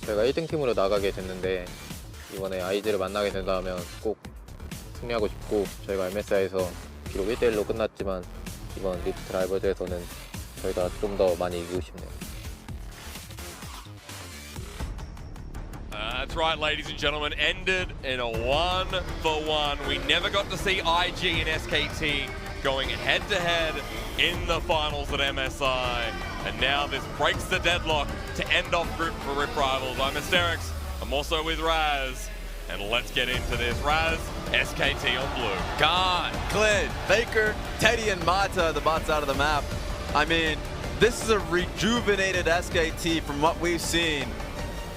저희가 1등 팀으로 나가게 됐는데 이번에 IG를 만나게 된다면 꼭 승리하고 싶고, 저희가 MSI에서 비록 1대1로 끝났지만 이번 리프트 라이벌즈에서는 저희가 좀 더 많이 이기고 싶네요. That's right, ladies and gentlemen, ended in a 1-for-1. We never got to see IG and SKT going head-to-head in the finals at MSI. And now this breaks the deadlock to end off group for Rip Rivals. I'm Asterix, I'm also with Raz. And let's get into this. Raz, SKT on blue. Gone, Clint, FLICKR, Teddy, and Mata, the bots out of the map. I mean, this is a rejuvenated SKT from what we've seen.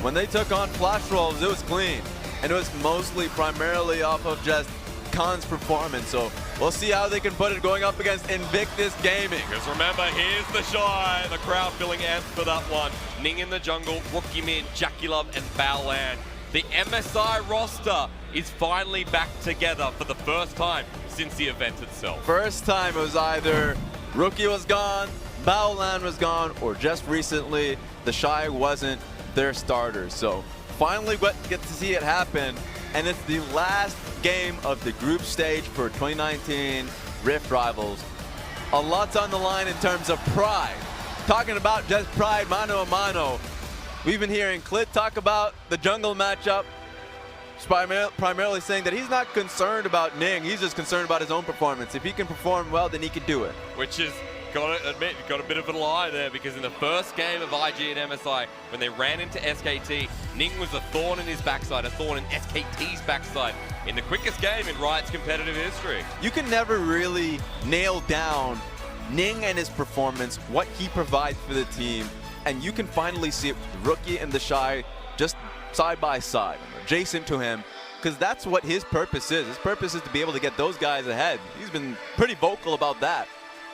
When they took on Flash Rolls, it was clean. And it was mostly primarily off of just Khan's performance. So we'll see how they can put it going up against Invictus Gaming. Because remember, here's the Shy. The crowd feeling amped for that one. Ning in the jungle, Rookie Mid, Jackie Love, and Baolan. The MSI roster is finally back together for the first time since the event itself. First time it was either Rookie was gone, Baolan was gone, or just recently the Shy wasn't their starters. So finally get to see it happen, and it's the last game of the group stage for 2019 Rift Rivals. A lot's on the line in terms of pride. Talking about just pride, mano a mano. We've been hearing Clit talk about the jungle matchup, primarily saying that he's not concerned about Ning, he's just concerned about his own performance. If he can perform well, then he can do it. Which is, gotta admit, got a bit of a lie there, because in the first game of IG and MSI, when they ran into SKT, Ning was a thorn in his backside, a thorn in SKT's backside in the quickest game in Riot's competitive history. You can never really nail down Ning and his performance, what he provides for the team, and you can finally see it with Rookie and the Shy just side by side, adjacent to him, because that's what his purpose is. His purpose is to be able to get those guys ahead. He's been pretty vocal about that.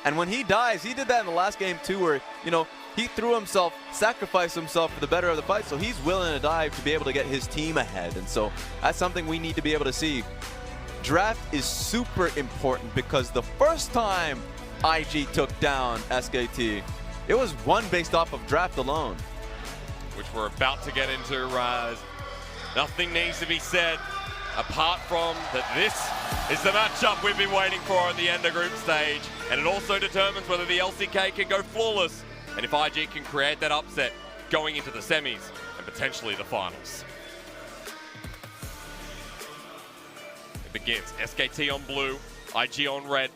And when he dies, he did that in the last game too, where, you know, he threw himself, sacrificed himself for the better of the fight, so he's willing to die to be able to get his team ahead. And so that's something we need to be able to see. Draft is super important, because the first time IG took down SKT, it was one based off of draft alone. Which we're about to get into, Raz. Nothing needs to be said apart from that this is the matchup we've been waiting for at the end of group stage. And it also determines whether the LCK can go flawless and if IG can create that upset going into the semis and potentially the finals. It begins. SKT on blue, IG on red.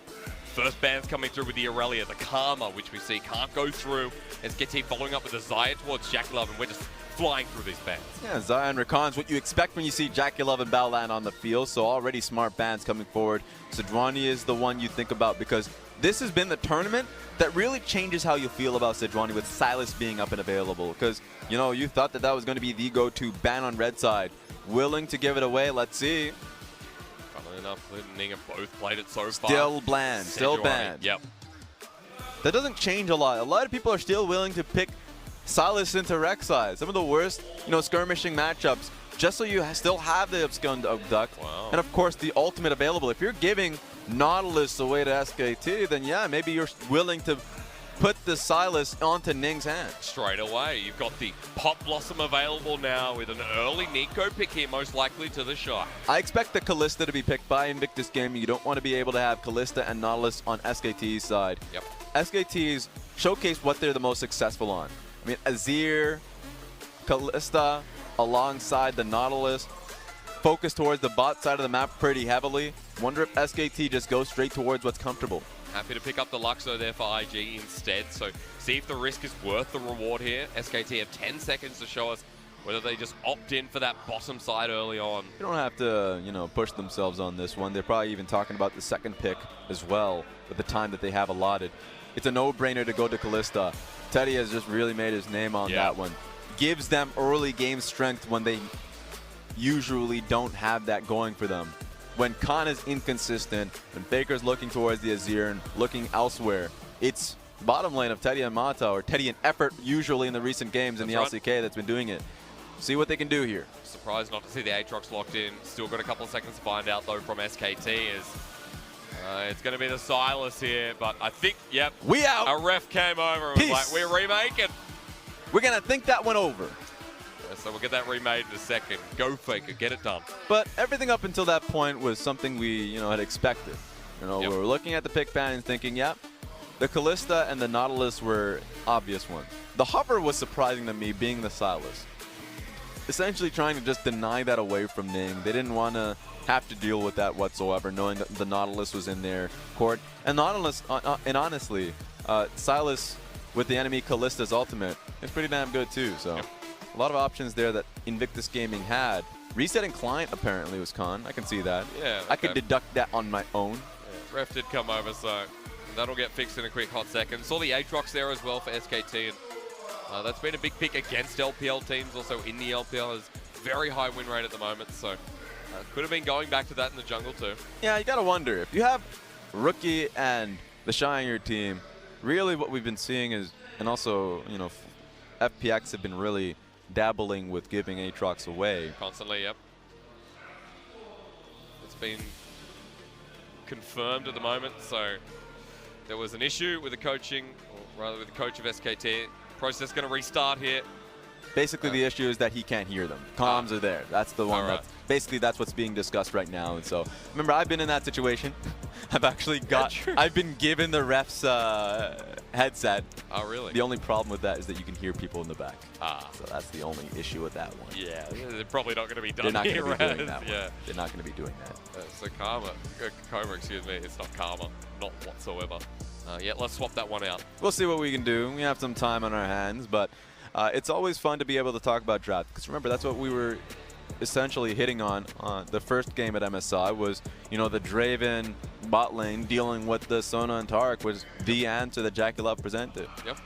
First ban's coming through with the Aurelia, the Karma, which we see can't go through. SKT following up with the Zaya towards Jackie Love, and we're just flying through these bans. Yeah, Zaya and Rakan's what you expect when you see Jackie Love and Baolan on the field, so already smart bans coming forward. Sejuani is the one you think about, because this has been the tournament that really changes how you feel about Sejuani with Silas being up and available, because, you know, you thought that that was going to be the go-to ban on red side. Willing to give it away, let's see. Enough, Clint and Ning have both played it so far. Still bland, still banned. Yep. That doesn't change a lot. A lot of people are still willing to pick Silas into Rek'Sai. Some of the worst, you know, skirmishing matchups, just so you still have the Upscund Duck. Wow. And of course, the ultimate available. If you're giving Nautilus away to SKT, then yeah, maybe you're willing to put the Silas onto Ning's hand. Straight away, you've got the Pop Blossom available now with an early Nico pick here, most likely to the Shy. I expect the Kalista to be picked by Invictus Gaming. You don't want to be able to have Kalista and Nautilus on SKT's side. Yep. SKT's showcase what they're the most successful on. I mean, Azir, Kalista, alongside the Nautilus, focus towards the bot side of the map pretty heavily. Wonder if SKT just goes straight towards what's comfortable. Happy to pick up the Luxo there for IG instead, so see if the risk is worth the reward here. SKT have 10 seconds to show us whether they just opt in for that bottom side early on. They don't have to, you know, push themselves on this one. They're probably even talking about the second pick as well with the time that they have allotted. It's a no-brainer to go to Kalista. Teddy has just really made his name on that one. Gives them early game strength when they usually don't have that going for them. When Khan is inconsistent, when Faker's looking towards the Azir and looking elsewhere, it's bottom lane of Teddy and Mata, or Teddy and Effort usually in the recent games in the LCK that's been doing it. See what they can do here. Surprised not to see the Aatrox locked in. Still got a couple of seconds to find out though from SKT as it's going to be the Silas here, but I think, yep, we out. A ref came over and was like, we're remaking. We're going to think that one over. So we'll get that remade in a second. Go FLICKR, get it done. But everything up until that point was something we, had expected. We were looking at the pick ban and thinking, yep, the Kalista and the Nautilus were obvious ones. The Hover was surprising to me, being the Silas. Essentially trying to just deny that away from Ning. They didn't want to have to deal with that whatsoever, knowing that the Nautilus was in their court. And Nautilus, and honestly, Silas with the enemy Kalista's ultimate is pretty damn good too. So a lot of options there that Invictus Gaming had. Resetting client apparently was con. I can see that. Yeah. I could deduct that on my own. Yeah. Ref did come over, so that'll get fixed in a quick hot second. Saw the Aatrox there as well for SKT. And that's been a big pick against LPL teams. Also in the LPL has very high win rate at the moment. So could have been going back to that in the jungle too. Yeah, you got to wonder. If you have Rookie and the Shy on your team, really what we've been seeing is, and also, FPX have been really dabbling with giving Aatrox away. Constantly, yep. It's been confirmed at the moment, so there was an issue with the coaching, or rather with the coach of SKT. Process going to restart here. Basically, the issue is that he can't hear them. Comms are there. That's the one. Right. Basically, that's what's being discussed right now. And so, remember, I've been in that situation. I've actually I've been given the ref's headset. Oh, really? The only problem with that is that you can hear people in the back. So that's the only issue with that one. Yeah, they're probably not going to be done. They're not going here, to be doing that one. Yeah. They're not going to be doing that. So Coma, excuse me, it's not Karma, not whatsoever. Yeah, let's swap that one out. We'll see what we can do. We have some time on our hands, but it's always fun to be able to talk about draft. Because remember, that's what we were essentially hitting on the first game at MSI was, the Draven bot lane dealing with the Sona and Taric was the answer that JackeyLove presented. Yep.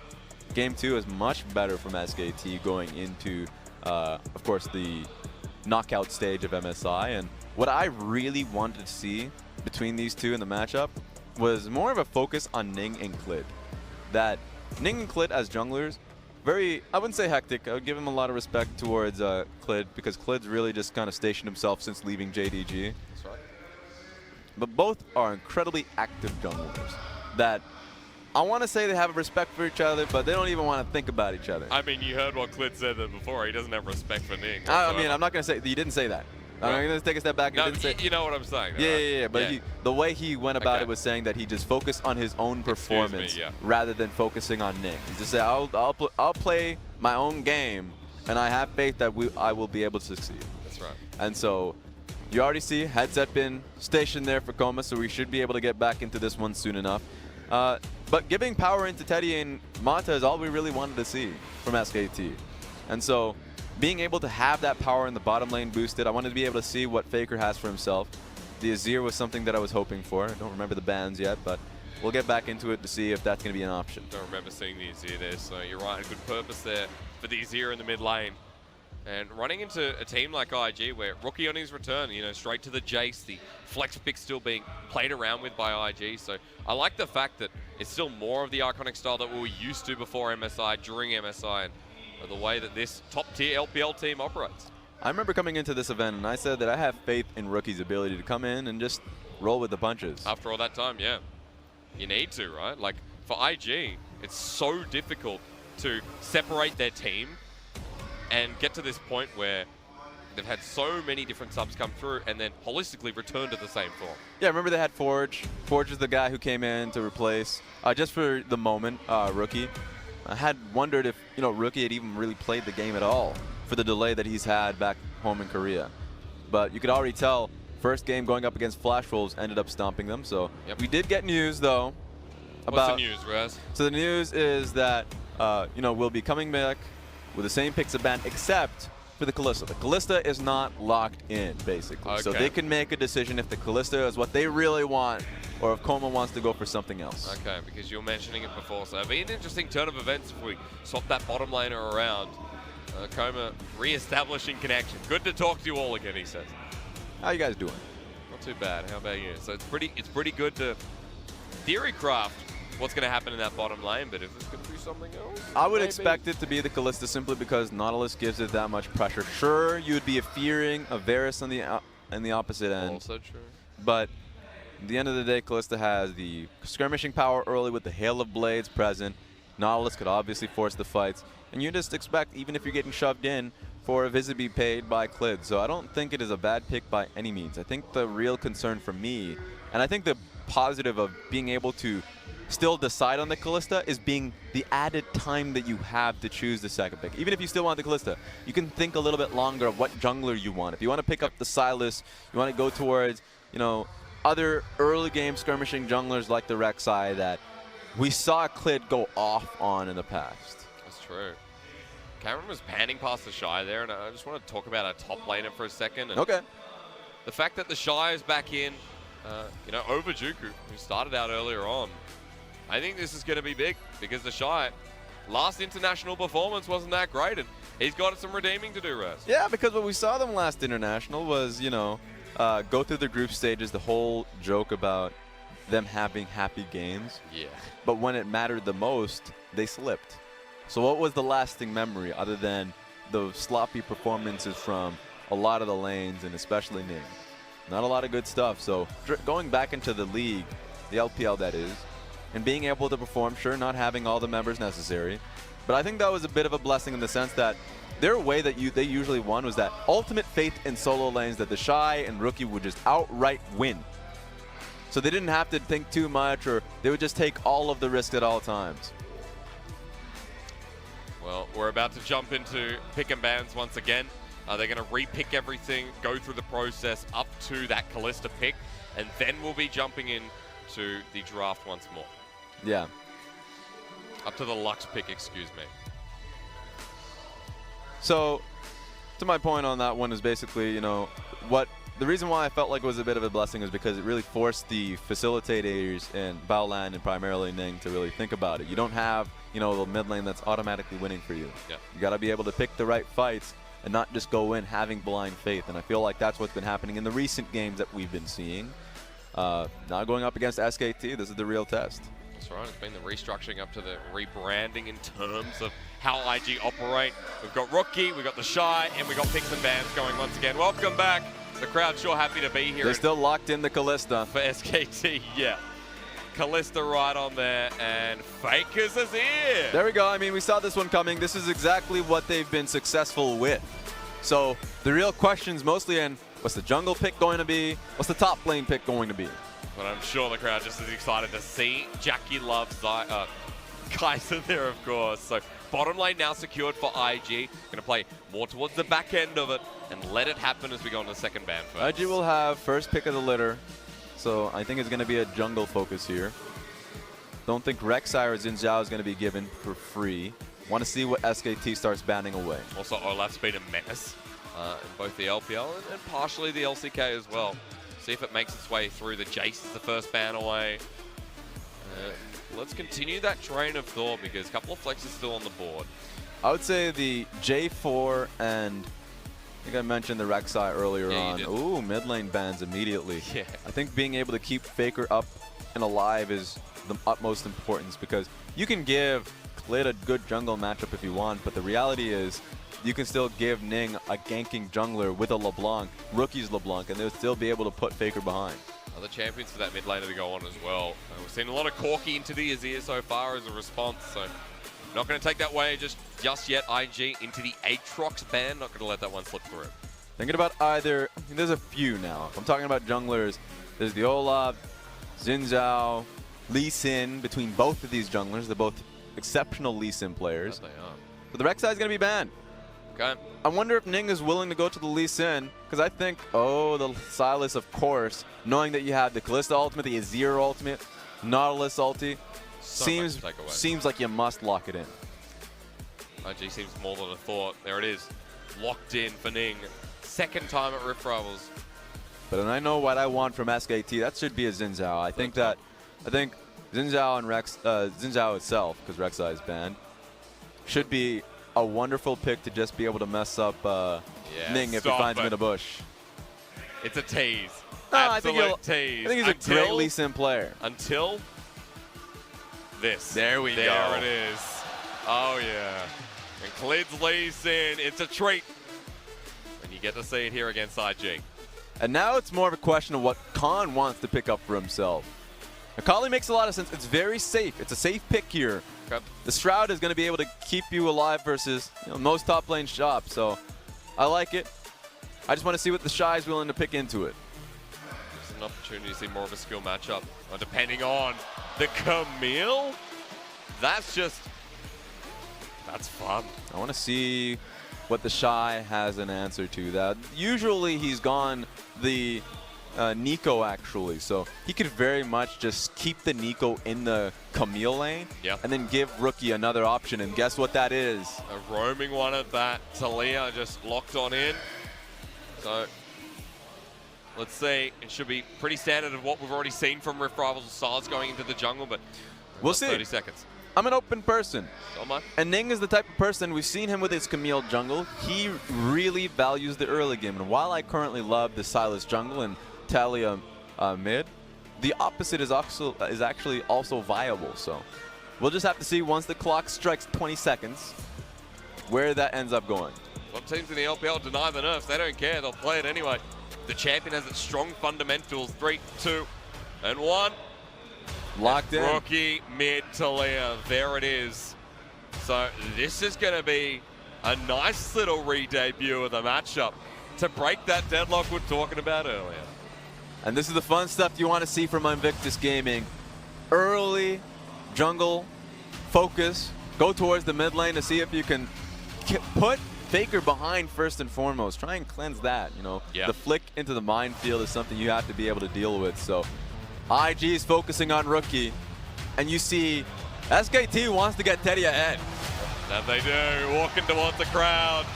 Game 2 is much better from SKT going into, of course, the knockout stage of MSI. And what I really wanted to see between these two in the matchup was more of a focus on Ning and Klid. That Ning and Klid as junglers, I wouldn't say hectic. I would give him a lot of respect towards Klid, because Klid's really just kind of stationed himself since leaving JDG. That's right. But both are incredibly active junglers that I want to say they have a respect for each other, but they don't even want to think about each other. I mean, you heard what Klid said before. He doesn't have respect for Ning. I mean, I'm not going to say, you didn't say that. I'm going to take a step back. No, didn't say, you know what I'm saying. Yeah. But yeah. The way he went about it was saying that he just focused on his own performance rather than focusing on Ning. He just said, I'll play my own game, and I have faith that I will be able to succeed. That's right. And so you already see headset been stationed there for Coma, so we should be able to get back into this one soon enough. But giving power into Teddy and Mata is all we really wanted to see from SKT. And so being able to have that power in the bottom lane boosted, I wanted to be able to see what FLICKR has for himself. The Azir was something that I was hoping for. I don't remember the bans yet, but we'll get back into it to see if that's going to be an option. Don't remember seeing the Azir there, so you're right. Good purpose there for the Azir in the mid lane. And running into a team like IG, where Rookie on his return, straight to the Jace, the flex pick still being played around with by IG. So I like the fact that it's still more of the iconic style that we were used to before MSI, during MSI, and the way that this top-tier LPL team operates. I remember coming into this event, and I said that I have faith in Rookie's ability to come in and just roll with the punches. After all that time, yeah. You need to, right? Like, for IG, it's so difficult to separate their team and get to this point where they've had so many different subs come through and then holistically return to the same form. Yeah, remember they had Forge. Forge was the guy who came in to replace, just for the moment, Rookie. I had wondered if, Rookie had even really played the game at all for the delay that he's had back home in Korea. But you could already tell, first game going up against Flash Wolves ended up stomping them. So we did get news, though. What's the news, Raz? So the news is that, we'll be coming back with the same picks of ban, except for the Kalista. The Kalista is not locked in, basically. Okay. So they can make a decision if the Kalista is what they really want, or if Coma wants to go for something else. Okay, because you were mentioning it before, so it'll be an interesting turn of events if we swap that bottom laner around. Coma re-establishing connection. Good to talk to you all again, he says. How you guys doing? Not too bad. How about you? So it's pretty good to theory craft what's going to happen in that bottom lane, but if it's going to be something else, I would maybe expect it to be the Kalista simply because Nautilus gives it that much pressure. Sure, you'd be fearing a Varus on the opposite end. Also true. But at the end of the day, Kalista has the skirmishing power early with the Hail of Blades present. Nautilus could obviously force the fights. And you just expect, even if you're getting shoved in, for a visit to be paid by Clid, so I don't think it is a bad pick by any means. I think the real concern for me, and I think the positive of being able to still decide on the Kalista is being the added time that you have to choose the second pick. Even if you still want the Kalista, you can think a little bit longer of what jungler you want. If you want to pick up the Sylas, you want to go towards, you know, other early game skirmishing junglers like the Rek'Sai that we saw Clid go off on in the past. That's true. Cameron was panning past the Shy there, and I just want to talk about our top laner for a second. And Okay. the fact that the Shy is back in, you know, over Dooku, who started out earlier on, I think this is going to be big because the Shy, last international performance wasn't that great, and he's got some redeeming to do, Res. Yeah, because what we saw them last international was, you know, go through the group stages, the whole joke about them having happy games. Yeah. But when it mattered the most, they slipped. So what was the lasting memory other than the sloppy performances from a lot of the lanes and especially Ning? Not a lot of good stuff. So going back into the league, the LPL that is, and being able to perform, sure, not having all the members necessary, but I think that was a bit of a blessing in the sense that their way that they usually won was that ultimate faith in solo lanes that the Shy and Rookie would just outright win. So they didn't have to think too much, or they would just take all of the risk at all times. Well, we're about to jump into pick and bans once again. They're going to re-pick everything, go through the process up to that Kalista pick, and then we'll be jumping in to the draft once more. Yeah. Up to the Lux pick, excuse me. So, to my point on that one is basically, you know, the reason why I felt like it was a bit of a blessing is because it really forced the facilitators in Baolan and primarily Ning to really think about it. You don't have, you know, the mid lane that's automatically winning for you. Yeah. You got to be able to pick the right fights and not just go in having blind faith. And I feel like that's what's been happening in the recent games that we've been seeing. Now going up against SKT, this is the real test. That's right, it's been the restructuring up to the rebranding in terms of how IG operate. We've got Rookie, we've got the Shy, and we've got picks and bans going once again. Welcome back. The crowd's sure happy to be here. They're still locked in the Kalista. For SKT, yeah. Kalista right on there, and Fakers is here. There we go. I mean, we saw this one coming. This is exactly what they've been successful with. So the real question's mostly in, what's the jungle pick going to be? What's the top lane pick going to be? But I'm sure the crowd just as excited to see Jackie loves Kaiser there, of course. So bottom lane now secured for IG. Going to play more towards the back end of it and let it happen as we go on to the second ban first. IG will have first pick of the litter. So I think it's going to be a jungle focus here. Don't think Rek'Sai or Xin Zhao is going to be given for free. Want to see what SKT starts banning away. Also, Olaf's been a menace in both the LPL and partially the LCK as well. See if it makes its way through. The Jace is the first ban away. Let's continue that train of thought because a couple of flexes still on the board. I would say the J4 and I think I mentioned the Rek'Sai earlier on. Ooh, mid lane bans immediately. Yeah. I think being able to keep FLICKR up and alive is the utmost importance because you can give Clid a good jungle matchup if you want, but the reality is you can still give Ning a ganking jungler with a LeBlanc, Rookie's LeBlanc, and they'll still be able to put FLICKR behind. Other champions for that mid laner to go on as well. We've seen a lot of Corki into the Azir so far as a response, so not going to take that way just yet. IG into the Aatrox ban, not going to let that one slip through. Thinking about either, there's a few now. If I'm talking about junglers, there's the Olaf, Xin Zhao, Lee Sin, between both of these junglers. They're both exceptional Lee Sin players. They are. But the Rek'Sai is going to be banned. Okay. I wonder if Ning is willing to go to the Lee Sin, because I think, oh, the Sylas, of course, knowing that you have the Kalista ultimate, the Azir ultimate, Nautilus ulti, seems like you must lock it in. IG seems more than a thought. There it is. Locked in for Ning. Second time at Rift Rivals. But I know what I want from SKT. That should be a Xin Zhao. I think Xin Zhao and Xin Zhao itself, because Rek'Sai is banned, should be a wonderful pick to just be able to mess up Ning if he finds him in a bush. It's a tease. No, Absolute tease. I think he's a great Lee Sin player. Until this. There we go. There it is. Oh, yeah. And Clid's Lee Sin. It's a treat. And you get to see it here against IG. And now it's more of a question of what Khan wants to pick up for himself. Akali makes a lot of sense. It's very safe. It's a safe pick here. Okay. The Shroud is going to be able to keep you alive versus most top lane shops. So I like it. I just want to see what the Shy is willing to pick into it. There's an opportunity to see more of a skill matchup. Depending on the Camille, that's fun. I want to see what the Shy has an answer to that. Usually he's gone the Nico actually, so he could very much just keep the Nico in the Camille lane and then give Rookie another option, and guess what that is? A roaming one at that. Talia just locked on in. So let's see. It should be pretty standard of what we've already seen from Rift Rivals Styles going into the jungle, but we'll see. 30 seconds. I'm an open person. Don't mind. And Ning is the type of person, we've seen him with his Camille jungle, he really values the early game. And while I currently love the Sylas jungle and Talia mid, the opposite is actually also viable. So we'll just have to see once the clock strikes 20 seconds where that ends up going. Some teams in the LPL deny the nerfs. They don't care. They'll play it anyway. The champion has its strong fundamentals. 3, 2, and 1. Locked in. Rookie mid Talia. There it is. So this is going to be a nice little re-debut of the matchup to break that deadlock we're talking about earlier. And this is the fun stuff you want to see from Invictus Gaming. Early jungle focus. Go towards the mid lane to see if you can put FLICKR behind first and foremost. Try and cleanse that. You know, the flick into the minefield is something you have to be able to deal with. So IG is focusing on Rookie, and you see SKT wants to get Teddy ahead. That they do, walking towards the crowd.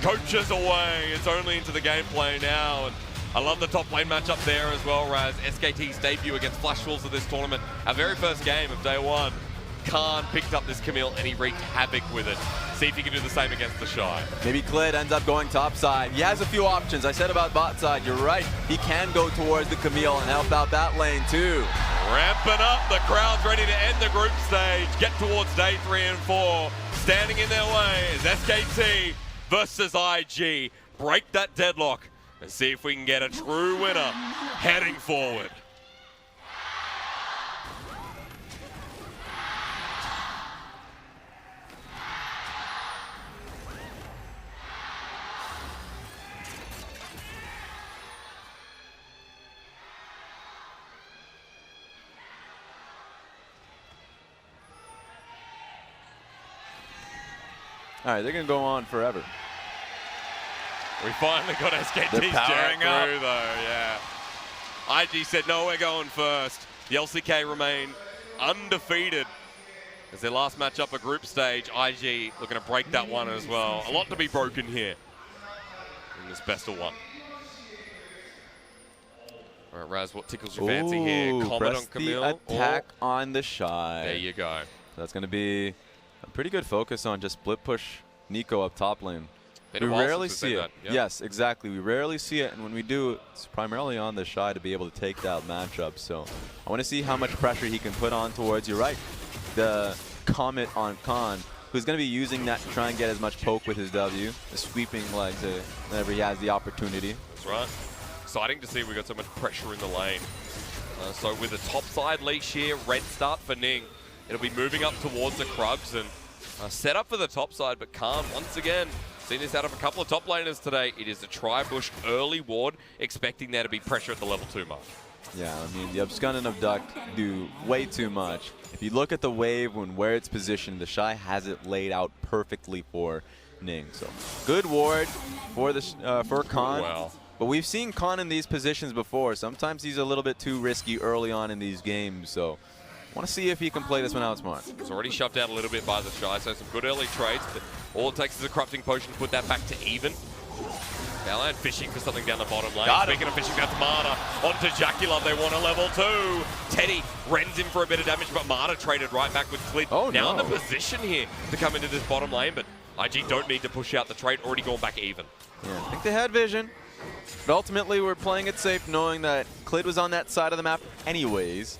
Coaches away, it's only into the gameplay now. And I love the top lane matchup there as well, Raz. SKT's debut against Flash Wolves of this tournament. Our very first game of day one. Khan picked up this Camille and he wreaked havoc with it. See if he can do the same against the Shy. Maybe Klid ends up going top side. He has a few options. I said about bot side, you're right. He can go towards the Camille and help out that lane too. Ramping up, the crowd's ready to end the group stage. Get towards day 3 and 4. Standing in their way is SKT versus IG. Break that deadlock and see if we can get a true winner heading forward. All right, they're going to go on forever. We finally got SKT's powering up through though, yeah. IG said, no, we're going first. The LCK remain undefeated as their last matchup at group stage. IG looking to break that one as well. A lot to be broken here in this best of one. All right, Raz, what tickles your fancy here? Comment on Camille. The attack on the Shy. There you go. So that's going to be a pretty good focus on just split push Nico up top lane. We rarely see it. Yep. Yes, exactly. We rarely see it, and when we do, it's primarily on the Shy to be able to take that matchup. So I want to see how much pressure he can put on towards, you're right, the Comet on Khan, who's going to be using that to try and get as much poke with his W, the sweeping legs whenever he has the opportunity. That's right. Exciting to see we got so much pressure in the lane. So with a top side leash here, red start for Ning. It'll be moving up towards the Krugs and set up for the top side, but Khan once again seen this out of a couple of top laners today. It is a tri-bush early ward, expecting there to be pressure at the level 2 mark. Yeah, I mean, the Abscond and Abduct do way too much. If you look at the wave and where it's positioned, the Shy has it laid out perfectly for Ning. So good ward for the for Khan. Wow. But we've seen Khan in these positions before. Sometimes he's a little bit too risky early on in these games. So want to see if he can play this one out smart. It's already shoved out a little bit by the Shy, so some good early trades, but all it takes is a corrupting potion to put that back to even. Balan fishing for something down the bottom lane. Speaking of fishing, that's Marta onto Jackulov. They want a level 2. Teddy rends him for a bit of damage, but Marta traded right back with Klid. Oh, now no. in the position here to come into this bottom lane, but IG don't need to push out the trade, already gone back even. Yeah, I think they had vision. But ultimately, we're playing it safe knowing that Klid was on that side of the map anyways.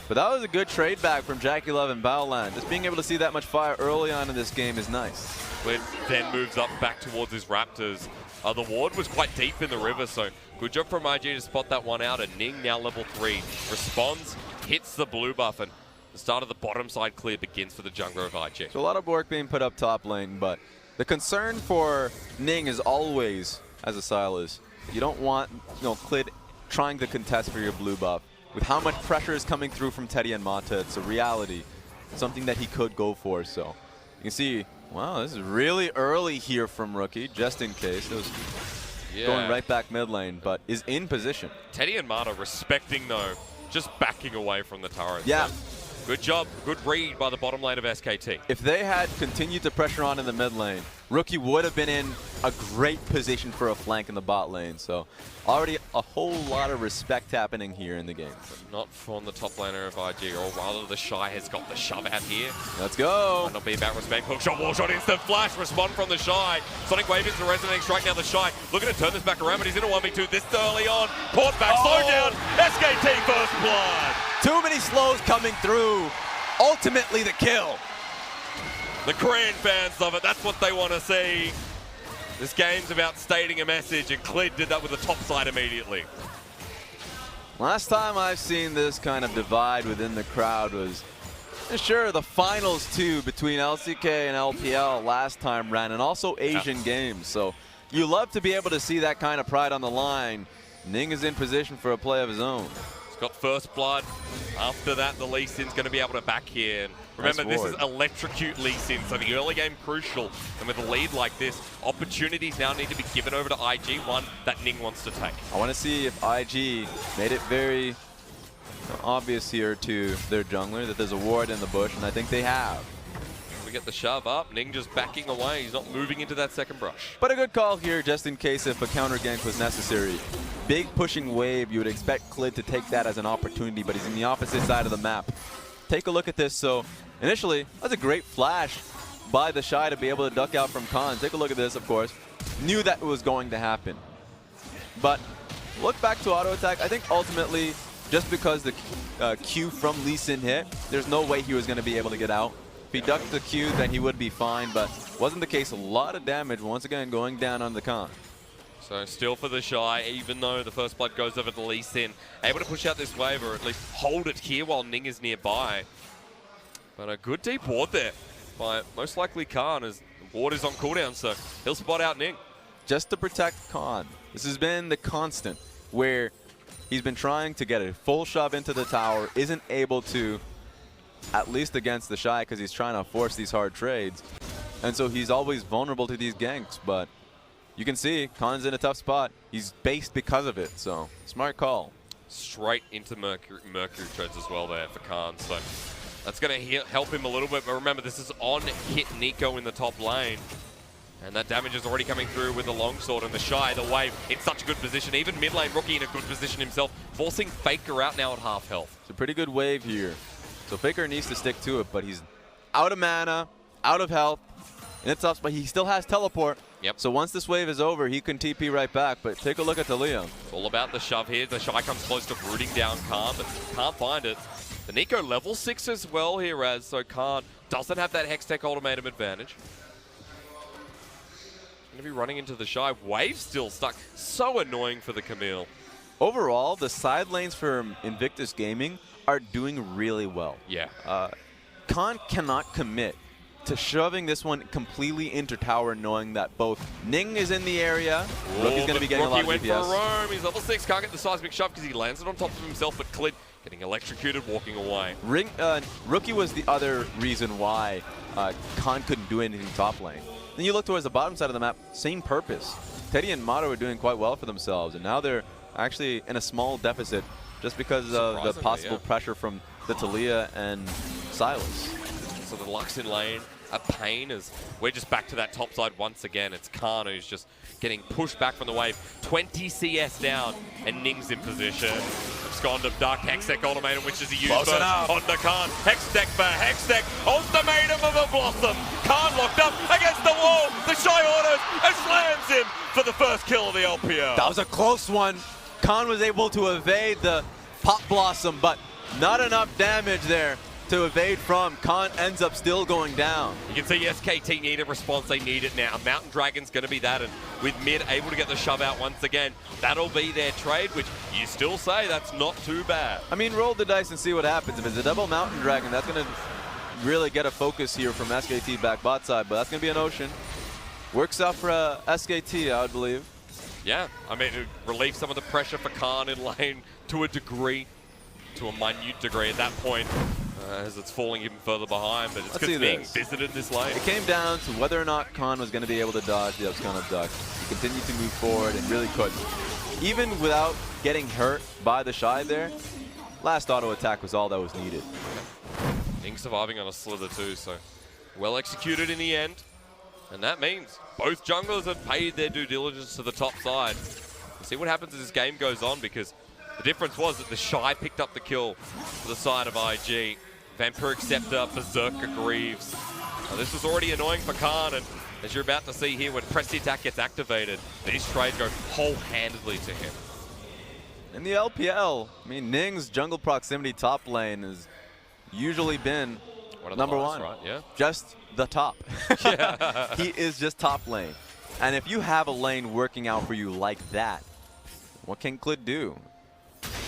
But that was a good trade back from Jackulov and Baolan. Just being able to see that much fire early on in this game is nice. Klid then moves up back towards his Raptors. The ward was quite deep in the river, so good job from IG to spot that one out. And Ning now level 3. Responds, hits the blue buff, and the start of the bottom side clear begins for the jungler of IG. So a lot of work being put up top lane, but The concern for Ning is always, as a Silas, you don't want Clid trying to contest for your blue buff. With how much pressure is coming through from Teddy and Mata, it's a reality. Something that he could go for, so. You can see, wow, this is really early here from Rookie, just in case. It was going right back mid lane, but is in position. Teddy and Mata respecting, though, just backing away from the turret. Yeah. So good job, good read by the bottom lane of SKT. If they had continued to pressure on in the mid lane, Rookie would have been in a great position for a flank in the bot lane. So already a whole lot of respect happening here in the game. But not from the top laner of IG, or rather the Shy has got the shove out here. Let's go. Might not be about respect. Hook shot, wall shot, instant flash, respond from the Shy. Sonic Wave is the resonating strike now. The Shy looking to turn this back around, but he's in a 1v2 this early on. Port back, slow down. SKT first blood. Too many slows coming through. Ultimately the kill. The Korean fans love it. That's what they want to see. This game's about stating a message, and Clid did that with the top side immediately. Last time I've seen this kind of divide within the crowd was, sure, the finals too between LCK and LPL last time ran, and also Asian games. So you love to be able to see that kind of pride on the line. Ning is in position for a play of his own. He's got first blood. After that, the Lee Sin's going to be able to back here. And remember, this is electrocute Lee Sin, so the early game crucial. And with a lead like this, opportunities now need to be given over to IG, one that Ning wants to take. I want to see if IG made it very obvious here to their jungler that there's a ward in the bush, and I think they have. We get the shove up. Ning just backing away. He's not moving into that second brush. But a good call here, just in case if a counter gank was necessary. Big pushing wave, you would expect Clid to take that as an opportunity, but he's in the opposite side of the map. Take a look at this. So initially, that's a great flash by the Shy to be able to duck out from Khan. Take a look at this, of course. Knew that was going to happen. But look back to auto attack. I think ultimately, just because the Q from Lee Sin hit, there's no way he was going to be able to get out. If he ducked the Q, then he would be fine, but wasn't the case. A lot of damage, once again, going down on the Khan. So still for the Shy, even though the first blood goes over to Lee Sin. Able to push out this wave, or at least hold it here while Ning is nearby. But a good deep ward there by most likely Khan, as the ward is on cooldown, so he'll spot out Ning. Just to protect Khan. This has been the constant, where he's been trying to get a full shove into the tower, isn't able to, at least against the Shy, because he's trying to force these hard trades. And so he's always vulnerable to these ganks, but you can see Khan's in a tough spot. He's based because of it, so smart call. Straight into Mercury treads as well there for Khan, so that's going to help him a little bit. But remember, this is on hit Nico in the top lane, and that damage is already coming through with the longsword and the Shy. The wave in such a good position, even mid lane Rookie in a good position himself, forcing FLICKR out now at half health. It's a pretty good wave here. So FLICKR needs to stick to it, but he's out of mana, out of health, and it's tough, but he still has teleport. Yep. So once this wave is over, he can TP right back, but take a look at Talia. It's all about the shove here. The Shy comes close to rooting down Khan, but can't find it. The Nico level 6 as well here, as so Khan doesn't have that Hextech ultimatum advantage. Going to be running into the Shy. Wave still stuck. So annoying for the Camille. Overall, the side lanes for Invictus Gaming are doing really well. Yeah. Khan cannot commit to shoving this one completely into tower, knowing that both Ning is in the area. Rookie's going to be getting a lot of DPS. Rookie went for a roam. He's level 6. Can't get the seismic shove because he lands it on top of himself, but Clid getting electrocuted, walking away. Rookie was the other reason why Khan couldn't do anything top lane. Then you look towards the bottom side of the map, same purpose. Teddy and Mata were doing quite well for themselves, and now they're actually in a small deficit just because of the possible pressure from the Talia and Silas. So the Lux in lane, a pain, as we're just back to that top side once again. It's Khan who's just getting pushed back from the wave. 20 CS down, and Ning's in position. Abscond of Dark Hextech ultimatum, which is a use burst onto Khan. Hextech for Hextech, ultimatum of a Blossom. Khan locked up against the wall. The Shy autos and slams him for the first kill of the LPL. That was a close one. Khan was able to evade the Pop Blossom, but not enough damage there to evade from. Khan ends up still going down. You can see SKT need a response. They need it now. Mountain Dragon's going to be that, and with mid able to get the shove out once again, that'll be their trade, which you still say that's not too bad. I mean, roll the dice and see what happens. If it's a double Mountain Dragon, that's going to really get a focus here from SKT back bot side, but that's going to be an Ocean. Works out for SKT, I would believe. Yeah, I mean, it relieves some of the pressure for Khan in lane to a degree, to a minute degree at that point, as it's falling even further behind. But it's because Ning visited this lane. It came down to whether or not Khan was going to be able to dodge the Upscon duck. He continued to move forward and really couldn't. Even without getting hurt by the Shy there, last auto attack was all that was needed. Ning surviving on a slither too, so well executed in the end. And that means both junglers have paid their due diligence to the top side. We'll see what happens as this game goes on, because the difference was that the Shy picked up the kill for the side of IG. Vampiric Scepter, Berserker Greaves. Now, this was already annoying for Khan, and as you're about to see here, when press the attack gets activated, these trades go whole-handedly to him. In the LPL, I mean, Ning's jungle proximity top lane has usually been number one. Right? Yeah. Just the top. Yeah. He is just top lane. And if you have a lane working out for you like that, what can Clid do?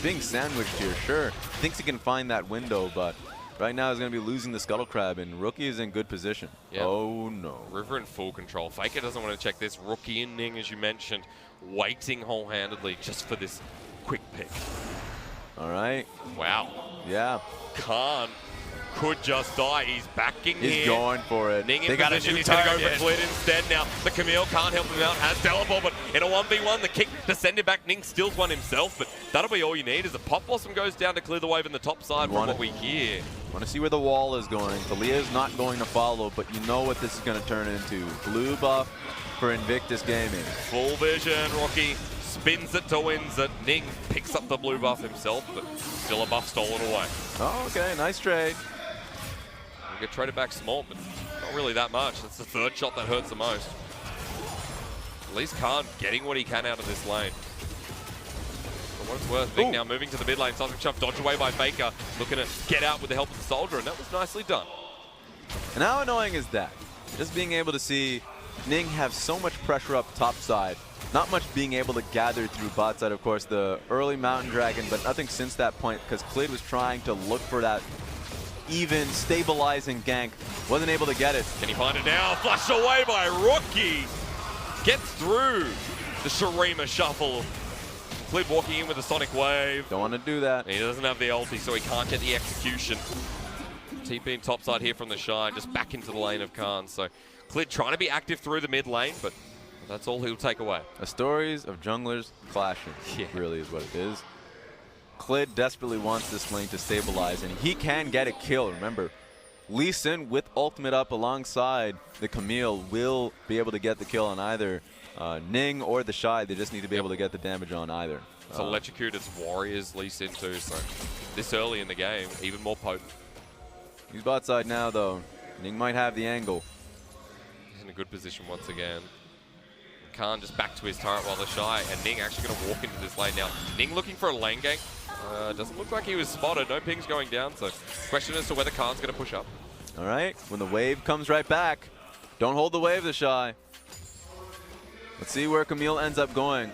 Being sandwiched here, sure. Thinks he can find that window, but right now he's going to be losing the Scuttle Crab, and Rookie is in good position. Yep. Oh no. River in full control. FLICKR doesn't want to check this. Rookie and Ning, as you mentioned, waiting whole-handedly just for this quick pick. All right. Wow. Yeah. Khan could just die. He's backing here. He's going for it. Ning in position. He's going to go for Clid instead now. The Camille can't help him out. Has teleport, but in a 1v1, the kick to send him back. Ning steals one himself, but that'll be all you need. As the Pop Blossom goes down to clear the wave in the top side from what we hear. Want to see where the wall is going. Talia is not going to follow, but you know what this is going to turn into. Blue buff for Invictus Gaming. Full vision. Rocky spins it to wins it. Ning picks up the blue buff himself, but still a buff stolen away. Oh, okay. Nice trade. We'll get traded back small, but not really that much. That's the third shot that hurts the most. At least Khan getting what he can out of this lane. For what it's worth, Ning now moving to the mid lane. Seismic Shove dodged away by FLICKR. Looking to get out with the help of the Soldier, and that was nicely done. And how annoying is that? Just being able to see Ning have so much pressure up top side. Not much being able to gather through bot side, of course, the early Mountain Dragon, but nothing since that point, because Clid was trying to look for that even stabilizing gank. Wasn't able to get it. Can he find it now? Flushed away by Rookie. Gets through the Shurima shuffle. Clid walking in with a Sonic Wave. Don't want to do that. He doesn't have the ulti, so he can't get the execution. TPing topside here from the Shine, just back into the lane of Khan. So Clid trying to be active through the mid lane, but that's all he'll take away. The stories of junglers clashing, really is what it is. Clid desperately wants this lane to stabilize, and he can get a kill. Remember, Lee Sin with ultimate up alongside the Camille will be able to get the kill on either Ning or the Shy. They just need to be able to get the damage on either. It's electrocuted its Warriors, Lee Sin too, so this early in the game, even more potent. He's bot side now, though. Ning might have the angle. He's in a good position once again. Khan just back to his turret while the Shy, and Ning actually going to walk into this lane now. Ning looking for a lane gank. Doesn't look like he was spotted. No pings going down, so question as to whether Khan's going to push up. All right, when the wave comes right back, don't hold the wave, the Shy. Let's see where Camille ends up going.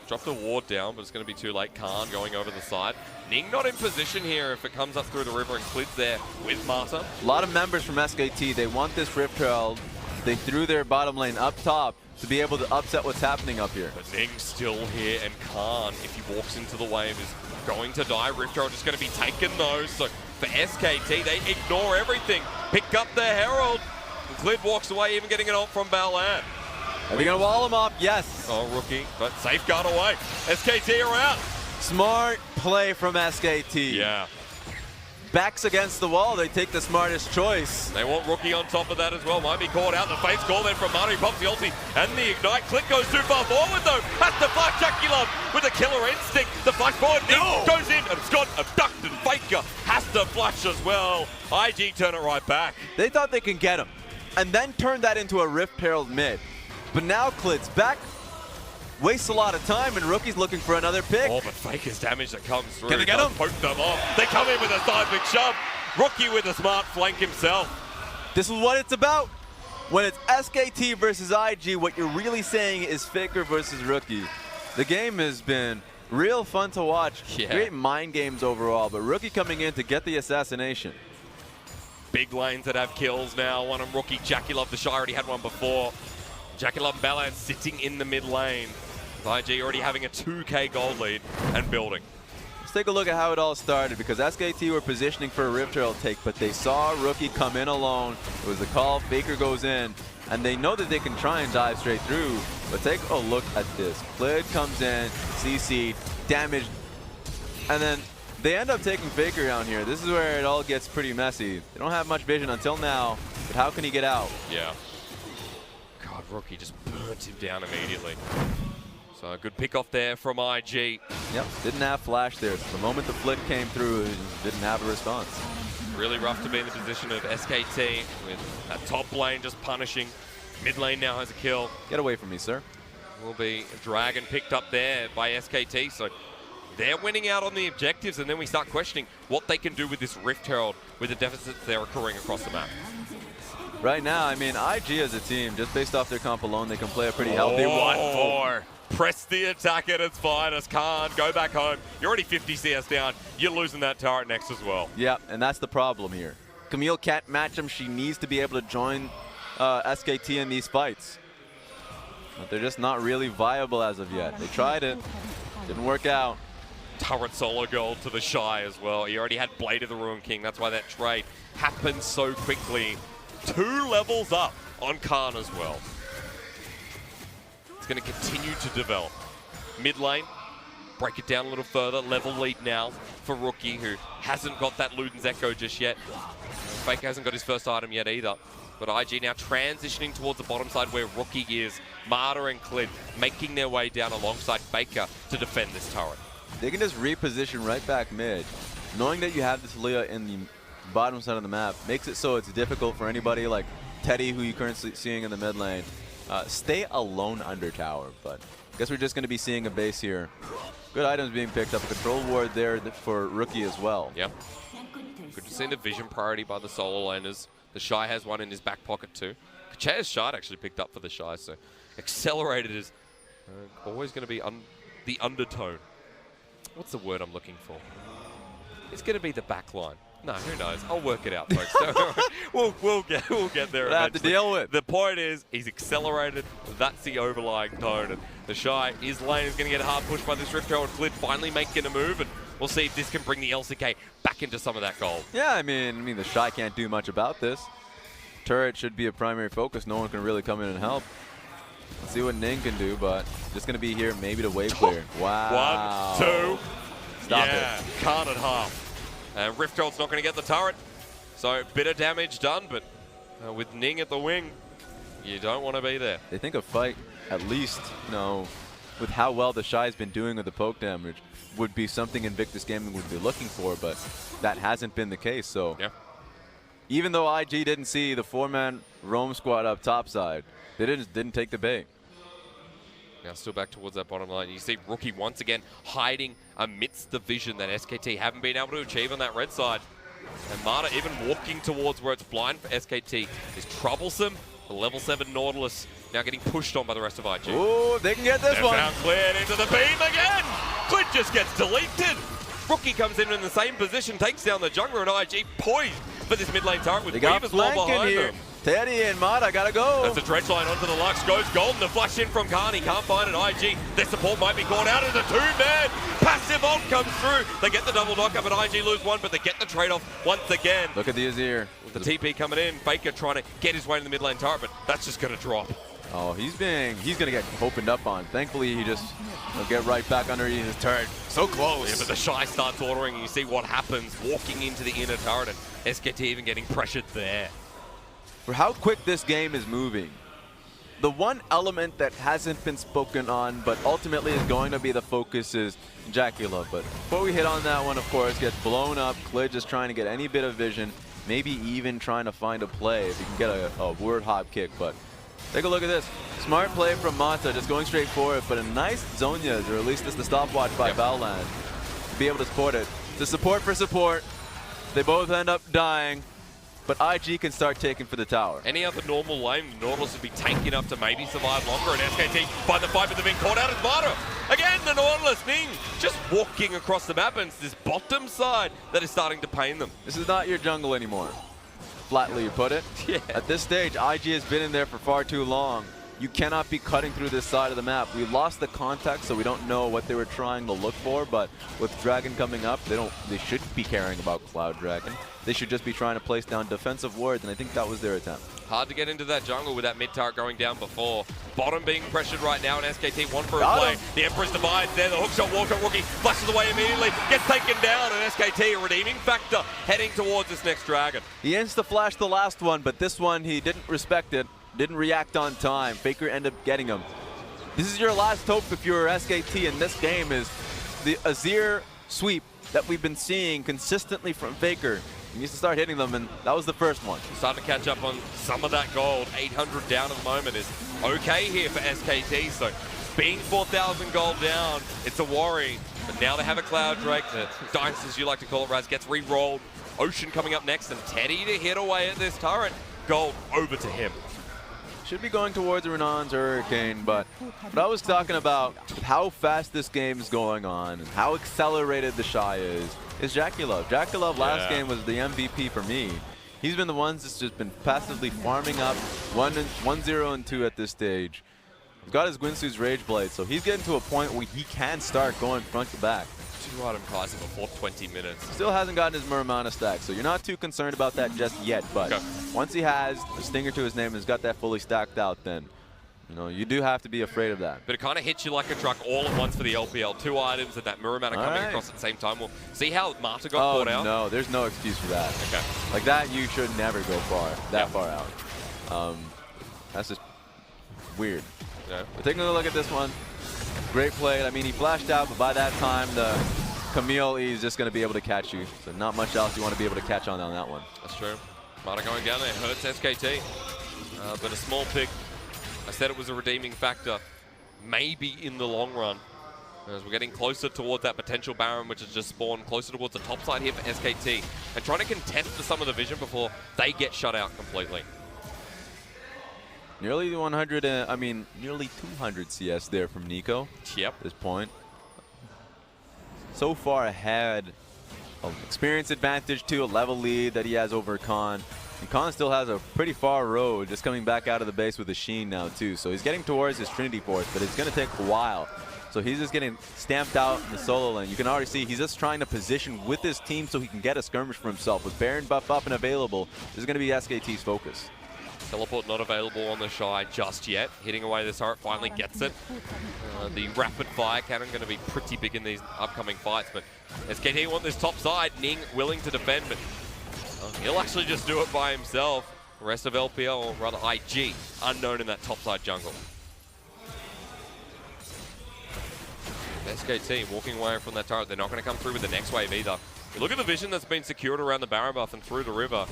Dropped a ward down, but it's going to be too late. Khan going over the side. Ning not in position here if it comes up through the river, and Clid's there with Marta. A lot of members from SKT, they want this Rift Herald. They threw their bottom lane up top to be able to upset what's happening up here. But Ning's still here, and Khan, if he walks into the wave, is going to die. Rift Herald just going to be taken though. So for SKT, they ignore everything. Pick up the Herald. And Clid walks away, even getting an ult from Balan. Are they going to wall him up? Yes. Oh, Rookie, but safeguard away. SKT are out. Smart play from SKT. Yeah. Backs against the wall, they take the smartest choice. They want Rookie on top of that as well. Might be caught out. The face call then from Manu. He pops the ulti and the ignite. Click goes too far forward though. Has to flash Jackie with a killer instinct. The flash forward. Ning goes in and Scott abducted. FLICKR has to flash as well. IG turn it right back. They thought they can get him and then turn that into a Rift Herald mid. But now Clid's back. Wastes a lot of time, and Rookie's looking for another pick. Oh, but FLICKR's damage that comes through. Can they get him? Poke them off. They come in with a seismic shove. Rookie with a smart flank himself. This is what it's about. When it's SKT versus IG, what you're really saying is FLICKR versus Rookie. The game has been real fun to watch. Yeah. Great mind games overall, but Rookie coming in to get the assassination. Big lanes that have kills now. One on Rookie. Jackie Love the Shy already had one before. Jackie Love and Balance sitting in the mid lane. With IG already having a 2k gold lead and building. Let's take a look at how it all started, because SKT were positioning for a Rift Herald take, but they saw Rookie come in alone. It was the call, FLICKR goes in, and they know that they can try and dive straight through, but take a look at this. Klid comes in, CC'd, damaged, and then they end up taking FLICKR down here. This is where it all gets pretty messy. They don't have much vision until now, but how can he get out? Yeah. God, Rookie just burnt him down immediately. So a good pick off there from IG. Yep, didn't have flash there. So the moment the flick came through, it didn't have a response. Really rough to be in the position of SKT with that top lane just punishing. Mid lane now has a kill. Get away from me, sir. Will be Dragon picked up there by SKT. So they're winning out on the objectives, and then we start questioning what they can do with this Rift Herald with the deficits they're occurring across the map. Right now, I mean, IG as a team, just based off their comp alone, they can play a pretty healthy 1-4. Press the attack at its finest. Khan, go back home. You're already 50 CS down. You're losing that turret next as well. Yeah, and that's the problem here. Camille can't match him. She needs to be able to join SKT in these fights. But they're just not really viable as of yet. They tried it. Didn't work out. Turret solo gold to the Shy as well. He already had Blade of the Ruin King. That's why that trade happened so quickly. 2 levels up on Khan as well. It's going to continue to develop. Mid lane, break it down a little further. Level lead now for Rookie, who hasn't got that Luden's Echo just yet. FLICKR hasn't got his first item yet either. But IG now transitioning towards the bottom side where Rookie is. Marta and Klid making their way down alongside FLICKR to defend this turret. They can just reposition right back mid. Knowing that you have this Leah in the bottom side of the map makes it so it's difficult for anybody like Teddy, who you're currently seeing in the mid lane, stay alone under tower. But I guess we're just going to be seeing a base here. Good items being picked up. A control ward there for Rookie as well. Yep. Good to see the vision priority by the solo laners. The Shy has one in his back pocket too. Kachea's shard actually picked up for the Shy, so accelerated is always going to be the undertone. What's the word I'm looking for? It's going to be the back line. No, who knows? I'll work it out, folks. Don't worry. We'll get there. We'll have to deal with. The point is, he's accelerated. That's the overlying tone. And the Shy, his lane is going to get hard pushed by this Rift Herald. Klid finally making a move, and we'll see if this can bring the LCK back into some of that gold. Yeah, I mean, the Shy can't do much about this. Turret should be a primary focus. No one can really come in and help. Let's see what Ning can do, but just going to be here maybe to wave clear. Wow. 1, 2. Stop yeah, it. Can't at half. Rift Herald's not going to get the turret, so bit of damage done, but with Ning at the wing, you don't want to be there. They think a fight, at least, with how well the Shy's been doing with the poke damage, would be something Invictus Gaming would be looking for, but that hasn't been the case. So yeah. Even though IG didn't see the 4-man roam squad up topside, they didn't take the bait. Now still back towards that bottom line. You see Rookie once again hiding amidst the vision that SKT haven't been able to achieve on that red side. And Marta even walking towards where it's blind for SKT is troublesome. The level 7 Nautilus now getting pushed on by the rest of IG. Ooh, they can get this one. Now cleared into the beam again. Klid just gets deleted. Rookie comes in the same position, takes down the jungler, and IG poised for this mid lane turret with Weaver's wall behind them. Teddy and Marta gotta go. That's a dredge line onto the Lux. Goes golden. The flash in from Khan. He can't find an IG. Their support might be caught out as a 2-man. Passive ult comes through. They get the double knock-up and IG lose one, but they get the trade-off once again. Look at the Azir. The TP coming in. FLICKR trying to get his way in the mid lane turret, but that's just going to drop. Oh, he's gonna get opened up on. Thankfully, he just will get right back underneath his turret. So close. Yeah, but the Shy starts ordering, and you see what happens walking into the inner turret, and SKT even getting pressured there. For how quick this game is moving, the one element that hasn't been spoken on, but ultimately is going to be the focus, is Jackula. But before we hit on that one, of course, gets blown up. Klid just trying to get any bit of vision, maybe even trying to find a play if he can get a word hop kick. But take a look at this. Smart play from Mata, just going straight for it, but a nice Zhonyas, or at least it's the stopwatch by Valland, to be able to support it. To support for support, they both end up dying. But IG can start taking for the tower. Any other normal lane, the Nautilus would be tanky enough to maybe survive longer, and SKT find the fight, but they've been caught out as Marta. Again, the Nautilus, Ning just walking across the map, and it's this bottom side that is starting to pain them. This is not your jungle anymore. Flatly, you put it. Yeah. At this stage, IG has been in there for far too long. you cannot be cutting through this side of the map. We lost the context, so we don't know what they were trying to look for, but with Dragon coming up, they should be caring about Cloud Dragon. They should just be trying to place down defensive wards, and I think that was their attempt. Hard to get into that jungle with that mid turret going down before. Bottom being pressured right now, and SKT one for a Got play. him. The Empress divides there, the hookshot, walkout rookie flashes away immediately, gets taken down, and SKT, a redeeming factor, heading towards this next Dragon. He insta-flashed the last one, but this one he didn't respect it, didn't react on time. FLICKR ended up getting him. This is your last hope if you're SKT in this game, is the Azir sweep that we've been seeing consistently from FLICKR. He needs to start hitting them, and that was the first one. Starting to catch up on some of that gold. 800 down at the moment is okay here for SKT, so being 4,000 gold down, it's a worry. But now they have a Cloud Drake, the Dice, as you like to call it, Raz, gets re-rolled. Ocean coming up next, and Teddy to hit away at this turret. Gold over to him. Should be going towards Renan's Hurricane, but what I was talking about, how fast this game is going on and how accelerated the Shy is JackeyLove. JackeyLove last game was the MVP for me. He's been the ones that's just been passively farming up 1-0 and 2 at this stage. He's got his Guinsoo's Rage Blade, so he's getting to a point where he can start going front to back. 2-item Kaiser before 20 minutes. Still hasn't gotten his Muramana stack, so you're not too concerned about that just yet, but once he has a stinger to his name and has got that fully stacked out, then you do have to be afraid of that. But it kind of hits you like a truck all at once for the LPL. 2 items and that Muramana coming across at the same time. We'll see how Marta got caught out. No, there's no excuse for that. Okay. Like that, you should never go far out. That's just weird. Yeah. But taking a look at this one, great play. I mean, he flashed out, but by that time, the Camille is just going to be able to catch you. So not much else you want to be able to catch on that one. That's true. Marta going down there hurts SKT. But a small pick. I said it was a redeeming factor, maybe in the long run. As we're getting closer towards that potential Baron, which has just spawned closer towards the top side here for SKT. And trying to contest for some of the vision before they get shut out completely. Nearly 100, nearly 200 CS there from Nico. Yep. At this point. So far ahead. Experience advantage too, a level lead that he has over Khan. And Khan still has a pretty far road, just coming back out of the base with a Sheen now too. So he's getting towards his Trinity Force, but it's going to take a while. So he's just getting stamped out in the solo lane. You can already see he's just trying to position with his team so he can get a skirmish for himself. With Baron buff up and available, this is going to be SKT's focus. Teleport not available on the Shy just yet. Hitting away the turret, finally gets it. The rapid fire cannon going to be pretty big in these upcoming fights, but SKT want this top side. Ning willing to defend, but he'll actually just do it by himself. The rest of LPL, or rather IG, unknown in that top side jungle. SKT walking away from that turret. They're not going to come through with the next wave either. You look at the vision that's been secured around the Baron buff and through the river.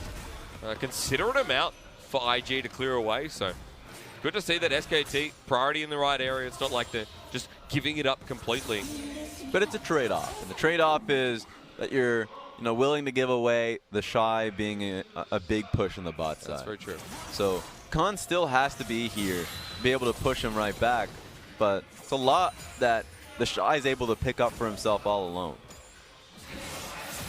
Considerate amount for IG to clear away, so good to see that SKT priority in the right area. It's not like they're just giving it up completely. But it's a trade-off, and the trade-off is that you're willing to give away the Shy being a big push on the bot side. That's very true. So Khan still has to be here to be able to push him right back, but it's a lot that the Shy is able to pick up for himself all alone.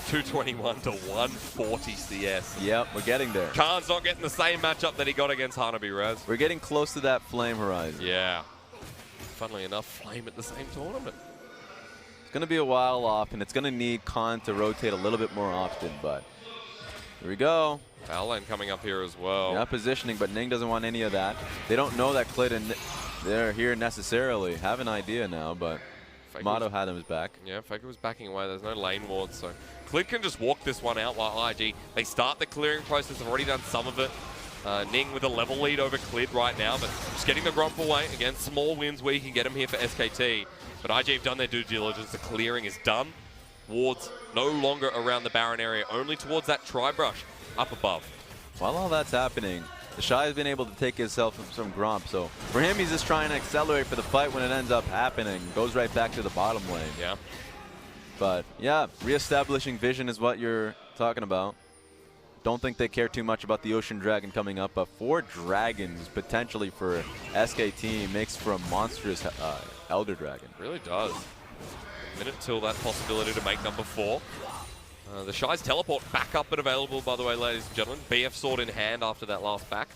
221 to 140 CS. Yep, we're getting there. Khan's not getting the same matchup that he got against Hanabi, Raz. We're getting close to that Flame horizon. Yeah. Funnily enough, Flame at the same tournament. It's going to be a while off, and it's going to need Khan to rotate a little bit more often, but here we go. Lane coming up here as well. Yeah, positioning, but Ning doesn't want any of that. They don't know that Clit and they're here necessarily. Have an idea now, but Motto had him back. Yeah, FLICKR was backing away. There's no lane wards, so Clit can just walk this one out while IG. They start the clearing process. They've already done some of it. Ning with a level lead over Clit right now, but just getting the Gromp away. Again, small wins where you can get him here for SKT. But IG have done their due diligence. The clearing is done. Wards no longer around the Baron area, only towards that Tri-Brush up above. While all that's happening, the Shy has been able to take himself some Gromp. So for him, he's just trying to accelerate for the fight when it ends up happening. Goes right back to the bottom lane. Yeah. But yeah, reestablishing vision is what you're talking about. Don't think they care too much about the Ocean Dragon coming up, but 4 dragons potentially for SKT makes for a monstrous Elder Dragon. Really does. A minute till that possibility to make number 4. The Shy's teleport back up and available, by the way, ladies and gentlemen. BF sword in hand after that last back.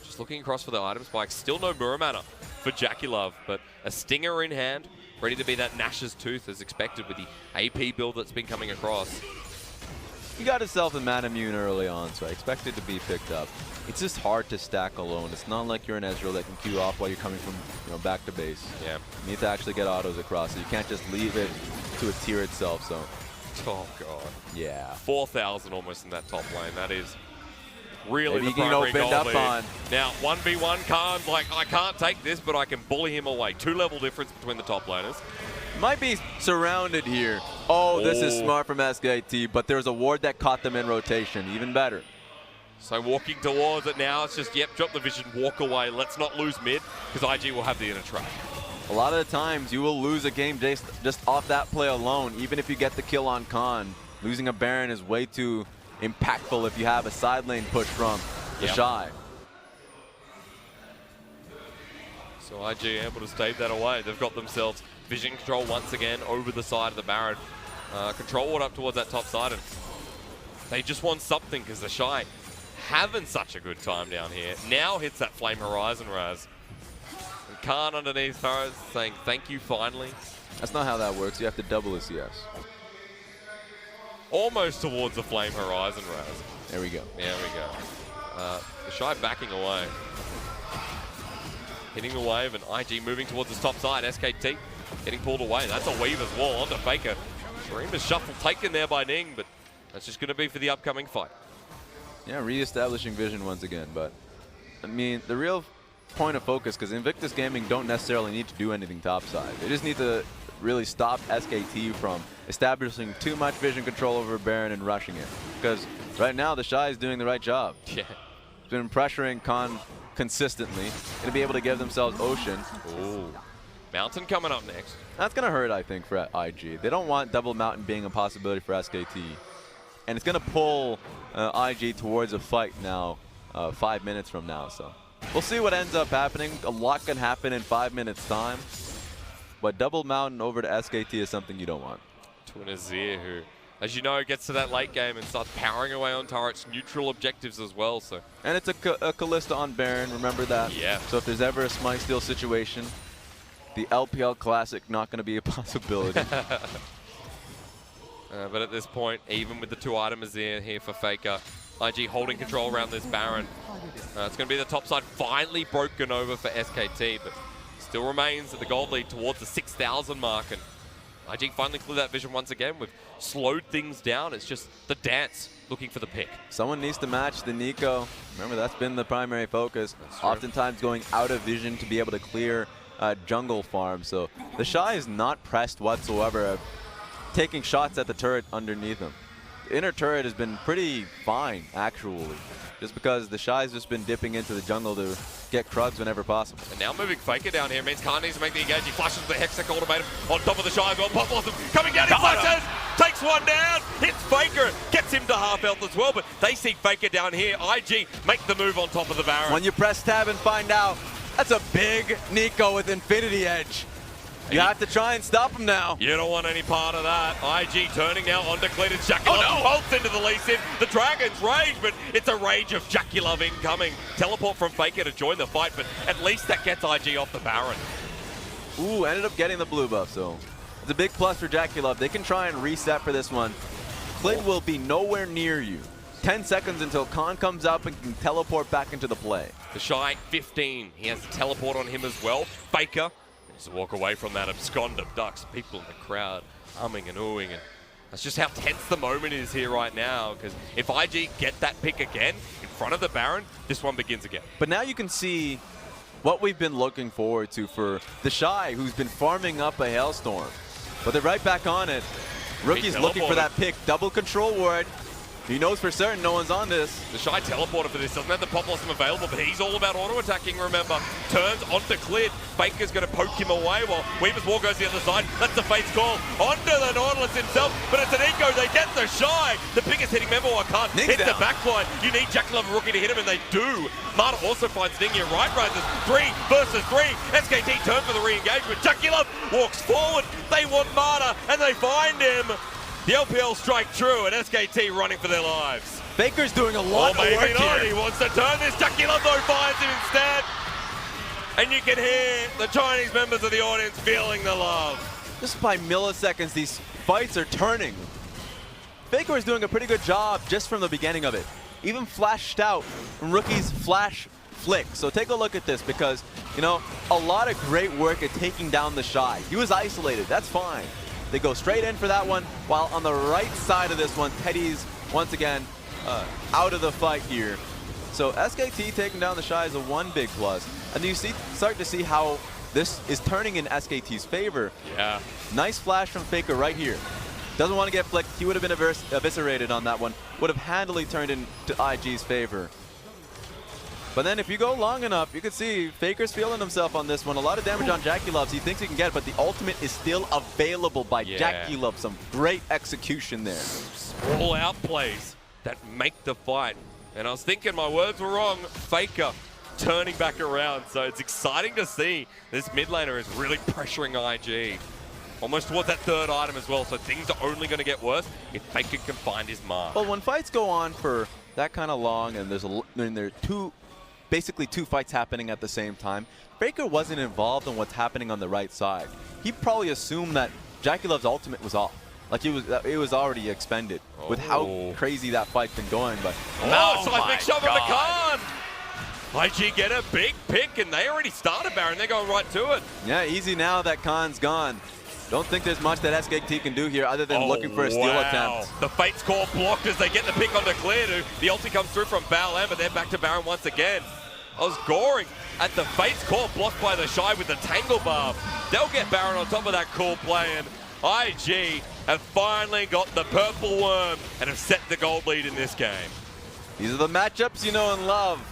Just looking across for the item spike. Still no Muramana for Jackie, but a Stinger in hand, ready to be that Nash's Tooth as expected with the AP build that's been coming across. He got himself a man immune early on, so I expect it to be picked up. It's just hard to stack alone. It's not like you're an Ezreal that can queue off while you're coming from back to base. Yeah. You need to actually get autos across, so you can't just leave it to a tier itself. So. Oh god. Yeah. 4,000 almost in that top lane. That is really Maybe the primary goal up lead. on. Now 1v1, Khan's like, I can't take this, but I can bully him away. 2-level difference between the top laners. Might be surrounded here. Oh, this is smart from SKT, but there's a ward that caught them in rotation. Even better. So walking towards it now, it's just, yep, drop the vision, walk away. Let's not lose mid, because IG will have the inner track. A lot of the times, you will lose a game just off that play alone, even if you get the kill on Khan. Losing a Baron is way too impactful if you have a side lane push from the Shy. So IG able to stave that away. They've got themselves vision control once again over the side of the Baron. Control ward up towards that top side, and they just want something because the Shy having such a good time down here. Now hits that Flame Horizon Raz. And Khan underneath throws saying thank you finally. That's not how that works. You have to double a CS. Almost towards the Flame Horizon Raz. There we go. There we go. The Shy backing away. Hitting the wave, and IG moving towards his top side. SKT getting pulled away. That's a Weaver's wall onto FLICKR. Dreamer's shuffle taken there by Ning, but that's just going to be for the upcoming fight. Yeah, re-establishing vision once again, but I mean, the real point of focus, because Invictus Gaming don't necessarily need to do anything topside. They just need to really stop SKT from establishing too much vision control over Baron and rushing it. Because right now, the Shy is doing the right job. Yeah. It's been pressuring Khan consistently. Going to be able to give themselves Ocean. Ooh. Mountain coming up next. That's going to hurt, I think, for IG. They don't want double Mountain being a possibility for SKT. And it's going to pull IG towards a fight now, 5 minutes from now. So we'll see what ends up happening. A lot can happen in 5 minutes' time. But double Mountain over to SKT is something you don't want. To an Azir who, as you know, gets to that late game and starts powering away on turrets, neutral objectives as well. So. And it's a Kalista on Baron, remember that? Yeah. So if there's ever a Smite Steal situation, the LPL Classic not going to be a possibility. But at this point, even with the 2 items here for FLICKR, IG holding control around this Baron. It's going to be the top side finally broken over for SKT, but still remains at the gold lead towards the 6,000 mark. And IG finally cleared that vision once again. We've slowed things down. It's just the dance looking for the pick. Someone needs to match the Nico. Remember, that's been the primary focus. Oftentimes going out of vision to be able to clear jungle farm. So the Shy is not pressed whatsoever, taking shots at the turret underneath him. The inner turret has been pretty fine, actually, just because the Shy's just been dipping into the jungle to get Krugs whenever possible. And now moving FLICKR down here means Khan needs to make the engage. He flashes the Hextech ultimatum on top of the Shy as well. Pop Blossom coming down, he flashes, takes one down, hits FLICKR, gets him to half health as well, but they see FLICKR down here. IG make the move on top of the Baron. When you press tab and find out, that's a big Nico with Infinity Edge. You have to try and stop him now. You don't want any part of that. IG turning now on depleted Jackie bolts into the Lee Sin. The Dragon's Rage, but it's a Rage of Jackie Love incoming. Teleport from FLICKR to join the fight, but at least that gets IG off the Baron. Ooh, ended up getting the blue buff, so it's a big plus for Jackie Love. They can try and reset for this one. Clint will be nowhere near you. 10 seconds until Khan comes up and can teleport back into the play. The Shy 15. He has the teleport on him as well. FLICKR to walk away from that abscond of ducks. People in the crowd humming and oohing, and that's just how tense the moment is here right now, because if IG get that pick again in front of the Baron, this one begins again. But now you can see what we've been looking forward to for the Shy, who's been farming up a Hailstorm. But they're right back on it. Rookie's looking for that pick. Double control ward. He knows for certain no one's on this. The Shy teleporter for this. Doesn't have the Pop Blossom available, but he's all about auto-attacking, remember. Turns onto Cleared. Baker's going to poke him away while Weaver's Wall goes the other side. That's the Fate's call. Onto the Nautilus himself, but it's an eco. They get the Shy. The biggest hitting member, I can't hit the backline. You need Jackie Love and Rookie to hit him, and they do. Marta also finds Ning here. Right rises 3 versus 3. SKT turn for the re-engagement. Jackie Love walks forward. They want Marta, and they find him. The LPL strike true, and SKT running for their lives. FLICKR's doing a lot of maybe work not. here. He wants to turn this. Telecom though finds him instead. And you can hear the Chinese members of the audience feeling the love. Just by milliseconds, these fights are turning. FLICKR is doing a pretty good job just from the beginning of it. Even flashed out from Rookie's flash flick. So take a look at this because, you know, a lot of great work at taking down the Shy. He was isolated, that's fine. They go straight in for that one, while on the right side of this one, Teddy's once again out of the fight here. So SKT taking down the Shy is a one big plus. And you start to see how this is turning in SKT's favor. Yeah. Nice flash from FLICKR right here. Doesn't want to get flicked. He would have been eviscerated on that one. Would have handily turned into IG's favor. But then if you go long enough, you can see FLICKR's feeling himself on this one. A lot of damage on JackeyLove. He thinks he can get it, but the ultimate is still available by JackeyLove. Some great execution there. All out plays that make the fight. And I was thinking my words were wrong. FLICKR turning back around. So it's exciting to see this mid laner is really pressuring IG. Almost towards that third item as well, so things are only going to get worse if FLICKR can find his mark. Well, when fights go on for that kind of long and there are basically two fights happening at the same time, FLICKR wasn't involved in what's happening on the right side. He probably assumed that JackeyLove's ultimate was off. Like it was already expended with how crazy that fight's been going. But seismic shove on the Khan! IG get a big pick, and they already started Baron. They're going right to it. Yeah, easy now that Khan's gone. Don't think there's much that SKT can do here other than looking for a steal attempt. The Fate's Call blocked as they get the pick onto Clear. The ulti comes through from Balan, but they're back to Baron once again. I was goring at the Fate's Call blocked by the Shy with the Tangle Barb. They'll get Baron on top of that cool play, and IG have finally got the purple worm and have set the gold lead in this game. These are the matchups you know and love.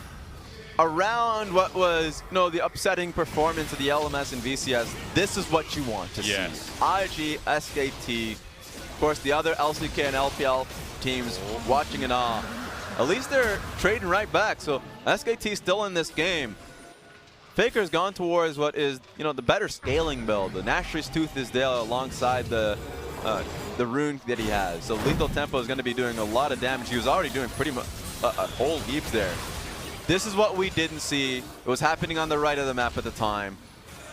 Around what was, the upsetting performance of the LMS and VCS, this is what you want to see. IG, SKT, of course the other LCK and LPL teams watching in awe. At least they're trading right back, so SKT still in this game. FLICKR's gone towards what is, the better scaling build. The Nashor's Tooth is there alongside the rune that he has. So Lethal Tempo is going to be doing a lot of damage. He was already doing pretty much a whole heap there. This is what we didn't see. It was happening on the right of the map at the time.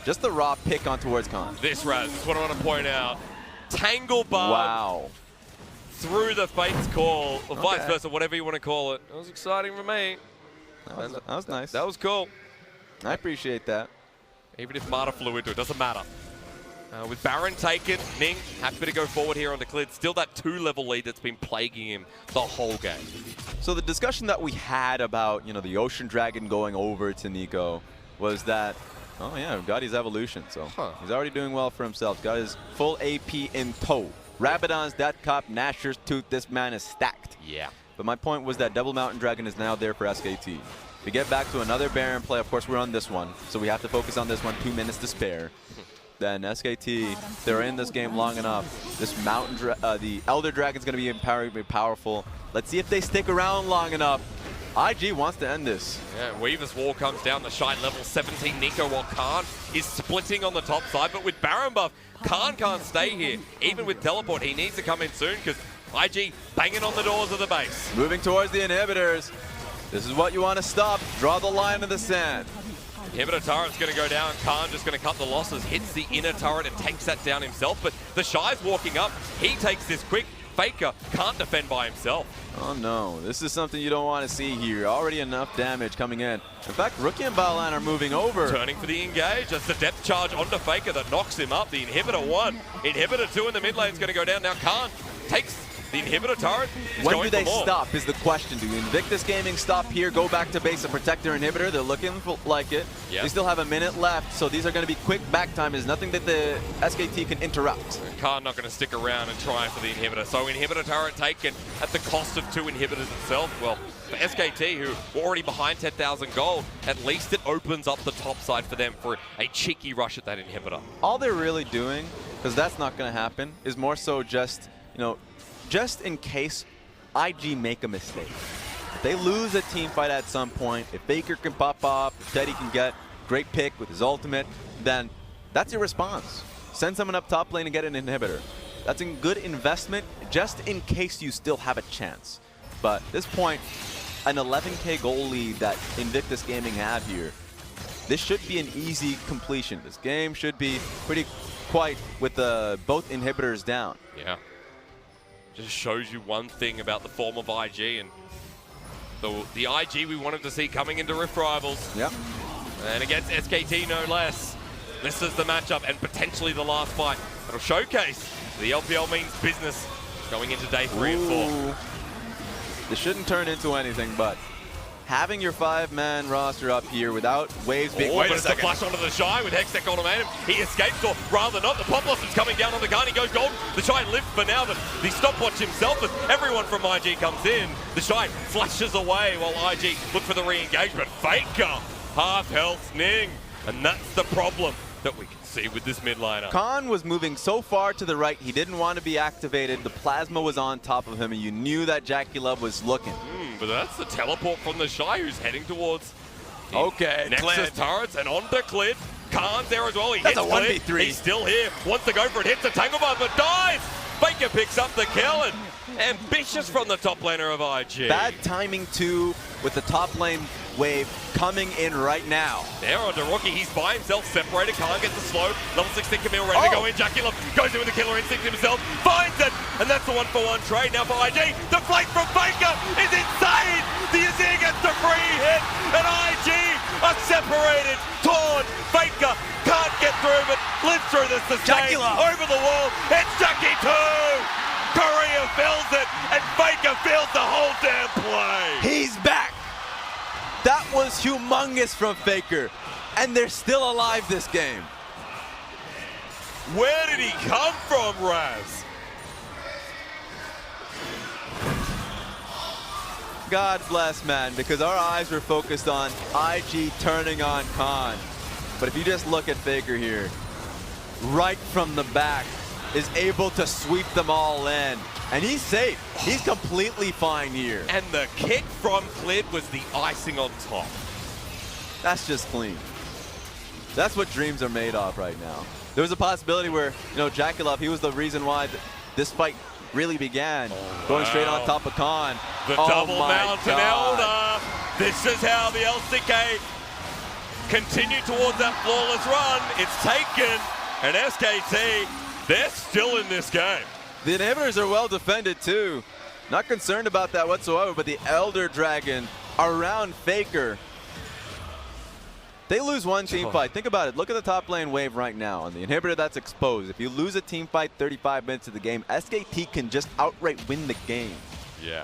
Just the raw pick on towards Khan. This, Raz, is what I want to point out. Tangle Barb through the Fate's Call, or vice versa, whatever you want to call it. It was exciting for me. That was nice. That was cool. I appreciate that. Even if Marta flew into it, doesn't matter. With Baron taken, Ning happy to go forward here on the clear. Still that 2-level lead that's been plaguing him the whole game. So the discussion that we had about, the Ocean Dragon going over to Nico was that, got his evolution. So he's already doing well for himself. Got his full AP in tow. Rabadon's Death Cop, Nashor's Tooth, this man is stacked. Yeah. But my point was that Double Mountain Dragon is now there for SKT. We get back to another Baron play. Of course, we're on this one, so we have to focus on this one. 2 minutes to spare. Then SKT, they're in this game long enough. This the Elder Dragon's going to be very powerful. Let's see if they stick around long enough. IG wants to end this. Yeah, Weaver's Wall comes down the Shine level 17 Nico, while Khan is splitting on the top side. But with Baron buff, Khan can't stay here. Even with Teleport, he needs to come in soon because IG banging on the doors of the base. Moving towards the inhibitors. This is what you want to stop. Draw the line in the sand. Inhibitor turret's going to go down. Khan just going to cut the losses, hits the inner turret and takes that down himself. But the Shy's walking up. He takes this quick. FLICKR can't defend by himself. Oh no, this is something you don't want to see here. Already enough damage coming in. In fact, Rookie and Balan are moving over. Turning for the engage. That's the depth charge onto FLICKR that knocks him up. The Inhibitor 1. Inhibitor 2 in the mid lane is going to go down. Now Khan takes the Inhibitor turret. When do they stop is the question. Do Invictus Gaming stop here, go back to base and protect their Inhibitor? They're looking like it. Yep. They still have a minute left, so these are going to be quick back time. There's nothing that the SKT can interrupt. Khan not going to stick around and try for the Inhibitor. So Inhibitor turret taken at the cost of 2 Inhibitors itself. Well, for SKT, who were already behind 10,000 gold, at least it opens up the top side for them for a cheeky rush at that Inhibitor. All they're really doing, because that's not going to happen, is more so just, just in case IG make a mistake. If they lose a team fight at some point, if FLICKR can pop off, if Teddy can get great pick with his ultimate, then that's your response. Send someone up top lane and get an Inhibitor. That's a good investment just in case you still have a chance. But at this point, an 11K goal lead that Invictus Gaming have here, this should be an easy completion. This game should be pretty quiet with both inhibitors down. Yeah. Just shows you one thing about the form of IG and the IG we wanted to see coming into Rift Rivals. Yep. And against SKT, no less. This is the matchup and potentially the last fight. It'll showcase the LPL means business going into day 3 and 4. This shouldn't turn into anything, but having your 5-man roster up here without waves being... Wait a second. Flash onto the Shy with Hextech ultimatum. He escapes, or rather not. The Pop Blossom's coming down on the gun. He goes golden. The Shy lives for now, but the stopwatch himself as everyone from IG comes in. The Shy flashes away while IG look for the re-engagement. FLICKR, half health, Ning. And that's the problem that we can see with this mid laner. Khan was moving so far to the right, he didn't want to be activated. The plasma was on top of him, and you knew that Jackie Love was looking. But that's the teleport from the Shy who's heading towards Nexus Clid. Turrets and onto Clid. Khan's there as well. He That's hits a 1v3. Clid. He's still here. Wants to go for it. Hits the Tanglebot, but dies. FLICKR picks up the kill, and ambitious from the top laner of IG. Bad timing too, with the top lane wave coming in right now. There on Rookie, he's by himself, separated, can't get the slow. Level 16 Camille ready to go in. Jackie Love goes in with the killer instinct himself, finds it, and that's the 1-for-1 trade now for IG. The flank from FLICKR is insane! The Azir gets the free hit, and IG are separated, torn. FLICKR can't get through, but lives through the sustain. Over the wall, it's Jackie 2! Korea fills it, and FLICKR fills the whole damn play. He's back! That was humongous from FLICKR, and they're still alive this game. Where did he come from, Raz? God bless, man, because our eyes were focused on IG turning on Khan. But if you just look at FLICKR here, right from the back, is able to sweep them all in. And he's safe. He's completely fine here. And the kick from Clid was the icing on top. That's just clean. That's what dreams are made of right now. There was a possibility where, you know, Jackie Love, he was the reason why this fight really began. Going straight on top of Khan. The double mountain elder. This is how the LCK continue towards that flawless run. It's taken, and SKT, they're still in this game. The inhibitors are well defended too. Not concerned about that whatsoever, but the Elder Dragon around FLICKR. They lose one team fight. Think about it. Look at the top lane wave right now on the inhibitor that's exposed. If you lose a team fight 35 minutes of the game, SKT can just outright win the game. Yeah.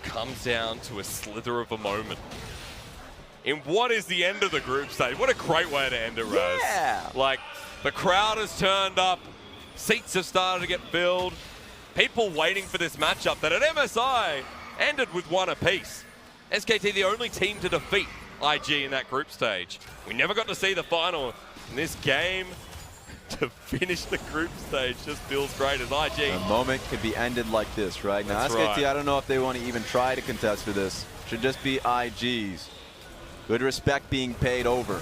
Comes down to a slither of a moment. In what is the end of the group stage? What a great way to end it, Raz. Yeah. Like, the crowd has turned up. Seats have started to get filled. People waiting for this matchup that at MSI ended with 1 apiece. SKT the only team to defeat IG in that group stage. We never got to see the final. In this game, to finish the group stage just feels great as IG. A moment could be ended like this, right? Now, That's SKT, right. I don't know if they want to even try to contest for this. Should just be IG's. Good respect being paid over.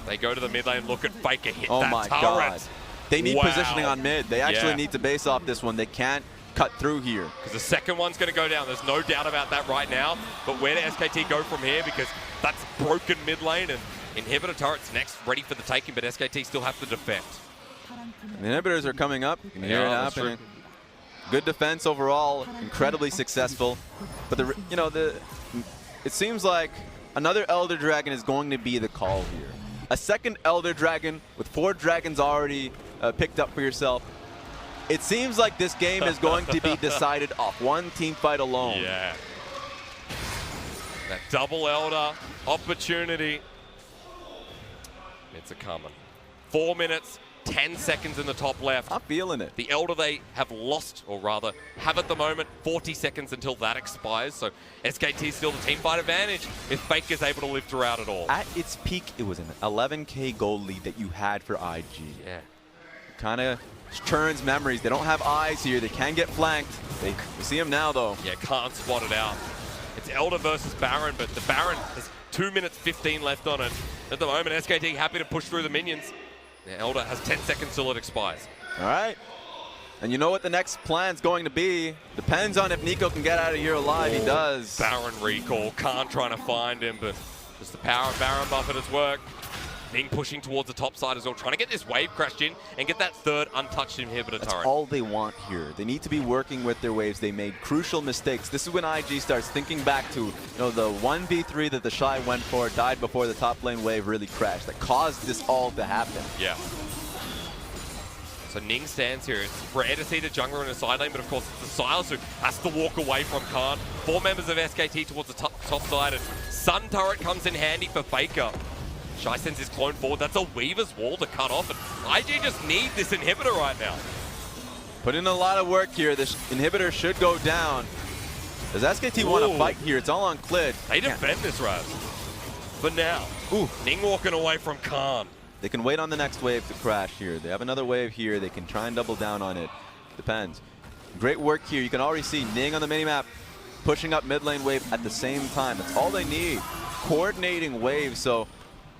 They go to the mid lane, look at FLICKR hit Oh that my turret. God. They need Wow. positioning on mid. They actually Yeah. need to base off this one. They can't cut through here. Because the second one's going to go down. There's no doubt about that right now. But where do SKT go from here? Because that's broken mid lane, and inhibitor turret's next, ready for the taking, but SKT still have to defend. The inhibitors are coming up. You can hear it that's happening. true. Good defense overall, incredibly successful. But it seems like another Elder Dragon is going to be the call here. A second Elder Dragon with 4 dragons already picked up for yourself. It seems like this game is going to be decided off one team fight alone. Yeah. That double Elder opportunity. It's a coming. 4 minutes, 10 seconds in the top left. I'm feeling it. The Elder they have lost, or rather have at the moment, 40 seconds until that expires. So SKT still the team fight advantage if FLICKR's able to live throughout it all. At its peak, it was an 11K goal lead that you had for IG. Yeah. Kind of churns memories. They don't have eyes here. They can get flanked. They see him now, though. Yeah, can't spot it out. It's Elder versus Baron, but the Baron has 2 minutes 15 left on it. At the moment, SKT happy to push through the minions. The Elder has 10 seconds till it expires. All right. And you know what the next plan's going to be? Depends on if Nico can get out of here alive. He does. Baron recall. Khan trying to find him, but just the power of Baron buff at its work. Ning pushing towards the top side as well, trying to get this wave crashed in and get that third untouched inhibitor That's turret. all they want here. They need to be working with their waves. They made crucial mistakes. This is when IG starts thinking back to, the 1v3 that the Shy went for, died before the top lane wave really crashed. That caused this all to happen. Yeah. So Ning stands here. It's rare to see the jungler in the side lane, but of course it's the Silas who has to walk away from Khan. 4 members of SKT towards the top side, and Sun turret comes in handy for FLICKR. Shy sends his clone forward. That's a Weaver's wall to cut off, and IG just need this inhibitor right now. Put in a lot of work here. This inhibitor should go down. Does SKT want to fight here? It's all on Clid. They defend this, Raz. But now, Ning walking away from Khan. They can wait on the next wave to crash here. They have another wave here. They can try and double down on it. Depends. Great work here. You can already see Ning on the minimap pushing up mid lane wave at the same time. That's all they need. Coordinating waves. So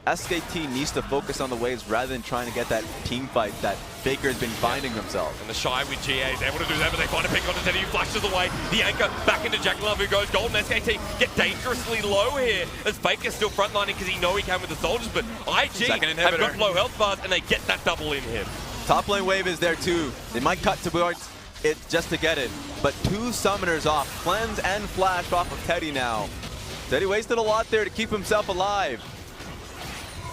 SKT needs to focus on the waves rather than trying to get that team fight that FLICKR has been finding themselves. And the Shy with GA is able to do that, but they find a pick onto Teddy, who flashes away. The anchor back into Jack Love, who goes golden. SKT get dangerously low here as FLICKR's still frontlining because he know he can with the soldiers, but IG have got low health bars and they get that double in him. Top lane wave is there too. They might cut towards it just to get it, but 2 summoners off. Cleanse and flash off of Teddy now. Teddy wasted a lot there to keep himself alive.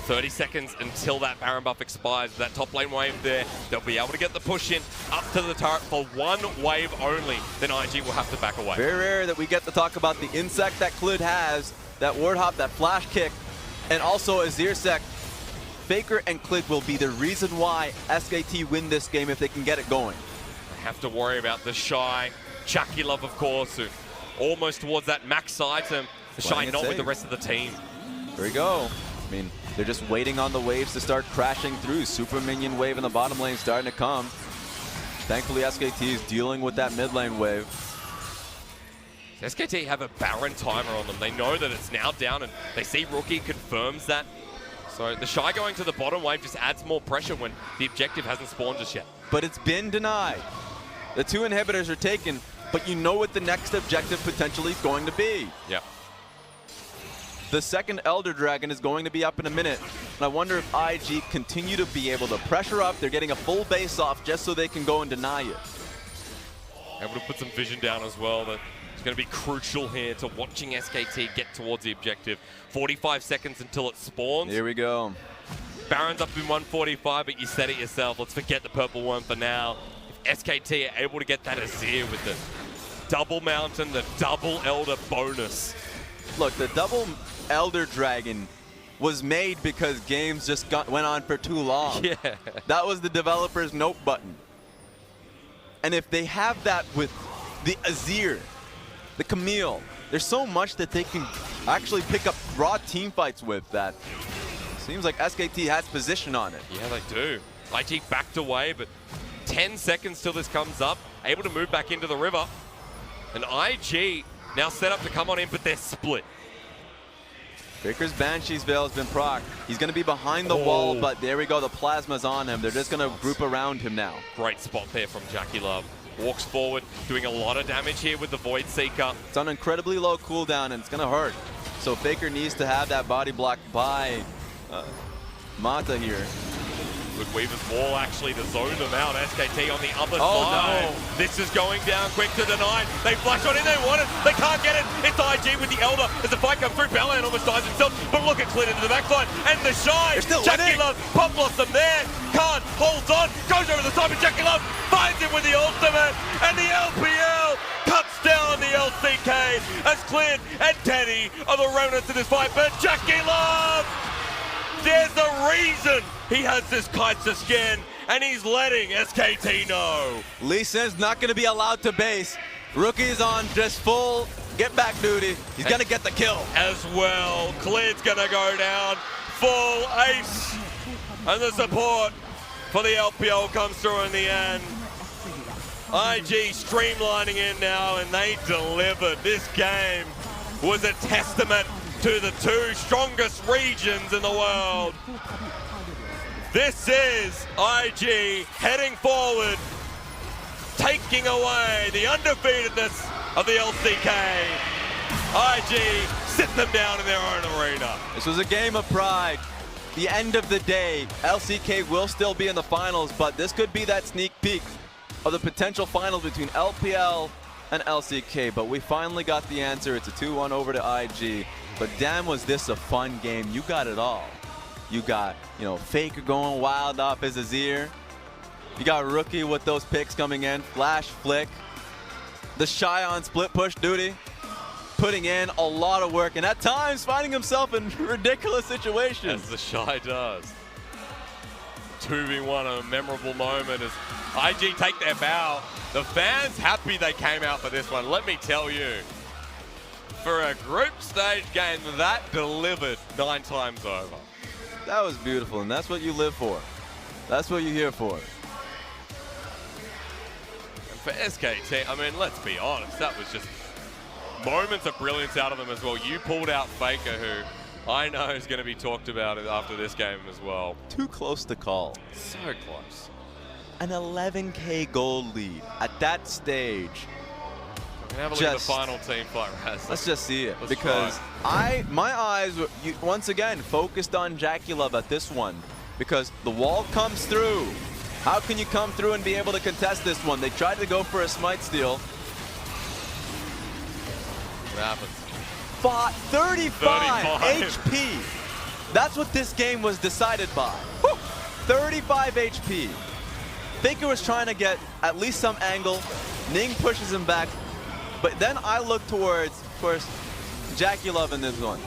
30 seconds until that Baron buff expires. That top lane wave there, they'll be able to get the push in up to the turret for 1 wave only. Then IG will have to back away. Very rare that we get to talk about the insect that Clid has, that ward hop, that flash kick, and also a Zeersec. FLICKR and Clid will be the reason why SKT win this game if they can get it going. They have to worry about the Shy. Chucky Love, of course, who almost towards that max item. The Shy not with the rest of the team. There we go. I mean, they're just waiting on the waves to start crashing through. Super minion wave in the bottom lane starting to come. Thankfully, SKT is dealing with that mid lane wave. SKT have a Baron timer on them. They know that it's now down, and they see Rookie confirms that. So the Shy going to the bottom wave just adds more pressure when the objective hasn't spawned just yet. But it's been denied. The 2 inhibitors are taken, but you know what the next objective potentially is going to be. Yeah. The second Elder Dragon is going to be up in a minute. And I wonder if IG continue to be able to pressure up. They're getting a full base off just so they can go and deny it. Able to put some vision down as well. That it's going to be crucial here to watching SKT get towards the objective. 45 seconds until it spawns. Here we go. Baron's up in 145, but you said it yourself. Let's forget the purple one for now. If SKT are able to get that Azir with the double mountain, the double Elder bonus. Look, the double Elder Dragon was made because games just went on for too long. Yeah. That was the developer's note button. And if they have that with the Azir, the Camille, there's so much that they can actually pick up raw team fights with that seems like SKT has position on it. Yeah, they do. IG backed away, but 10 seconds till this comes up. Able to move back into the river. And IG now set up to come on in, but they're split. FLICKR's Banshee's Veil has been proc. He's going to be behind the wall, but there we go. The plasma's on him. They're just going to group around him now. Great spot there from Jackie Love. Walks forward, doing a lot of damage here with the Void Seeker. It's on incredibly low cooldown, and it's going to hurt. So FLICKR needs to have that body block by Mata here. With Weaver's wall actually to zone them out. SKT on the other side. No. This is going down quick to the 9. They flash on in, they want it. They can't get it. It's IG with the Elder as the fight comes through. Balan almost dies himself. But look at Clint into the backline. And the Shy. Jackie Love pop lost them there. Khan holds on. Goes over the top and Jackie Love finds him with the ultimate. And the LPL cuts down the LCK as Clint and Teddy are the remnants of this fight. But Jackie Love, there's a reason he has this Kaiser skin, and he's letting SKT know. Lee Sin's not going to be allowed to base. Rookie's on just full get back duty. He's going to get the kill. As well, Clear's going to go down. Full ace. And the support for the LPL comes through in the end. IG streamlining in now, and they delivered. This game was a testament to the 2 strongest regions in the world. This is IG heading forward taking away the undefeatedness of the LCK. IG sit them down in their own arena. This was a game of pride. The end of the day, LCK will still be in the finals, but this could be that sneak peek of the potential finals between LPL and LCK. But we finally got the answer. It's a 2-1 over to IG. But damn, was this a fun game. You got it all. You got, FLICKR going wild off his Azir. You got Rookie with those picks coming in. Flash, Flick. The Shy on split push duty. Putting in a lot of work and at times finding himself in ridiculous situations. As the Shy does. 2v1, a memorable moment as IG take their bow. The fans happy they came out for this one, let me tell you. For a group stage game, that delivered 9 times over. That was beautiful, and that's what you live for. That's what you're here for. And for SKT, I mean, let's be honest, that was just moments of brilliance out of them as well. You pulled out FLICKR, who I know is going to be talked about after this game as well. Too close to call. So close. An 11K gold lead at that stage. We can have a look at the final team fight, Raz. Let's just see it. Let's Because my eyes were, once again, focused on JackeyLove at this one. Because the wall comes through. How can you come through and be able to contest this one? They tried to go for a smite steal. What happens? Fought 35 HP. That's what this game was decided by. Whew. 35 HP. FLICKR was trying to get at least some angle. Ning pushes him back. But then I look towards, of course, JackeyLove in this one.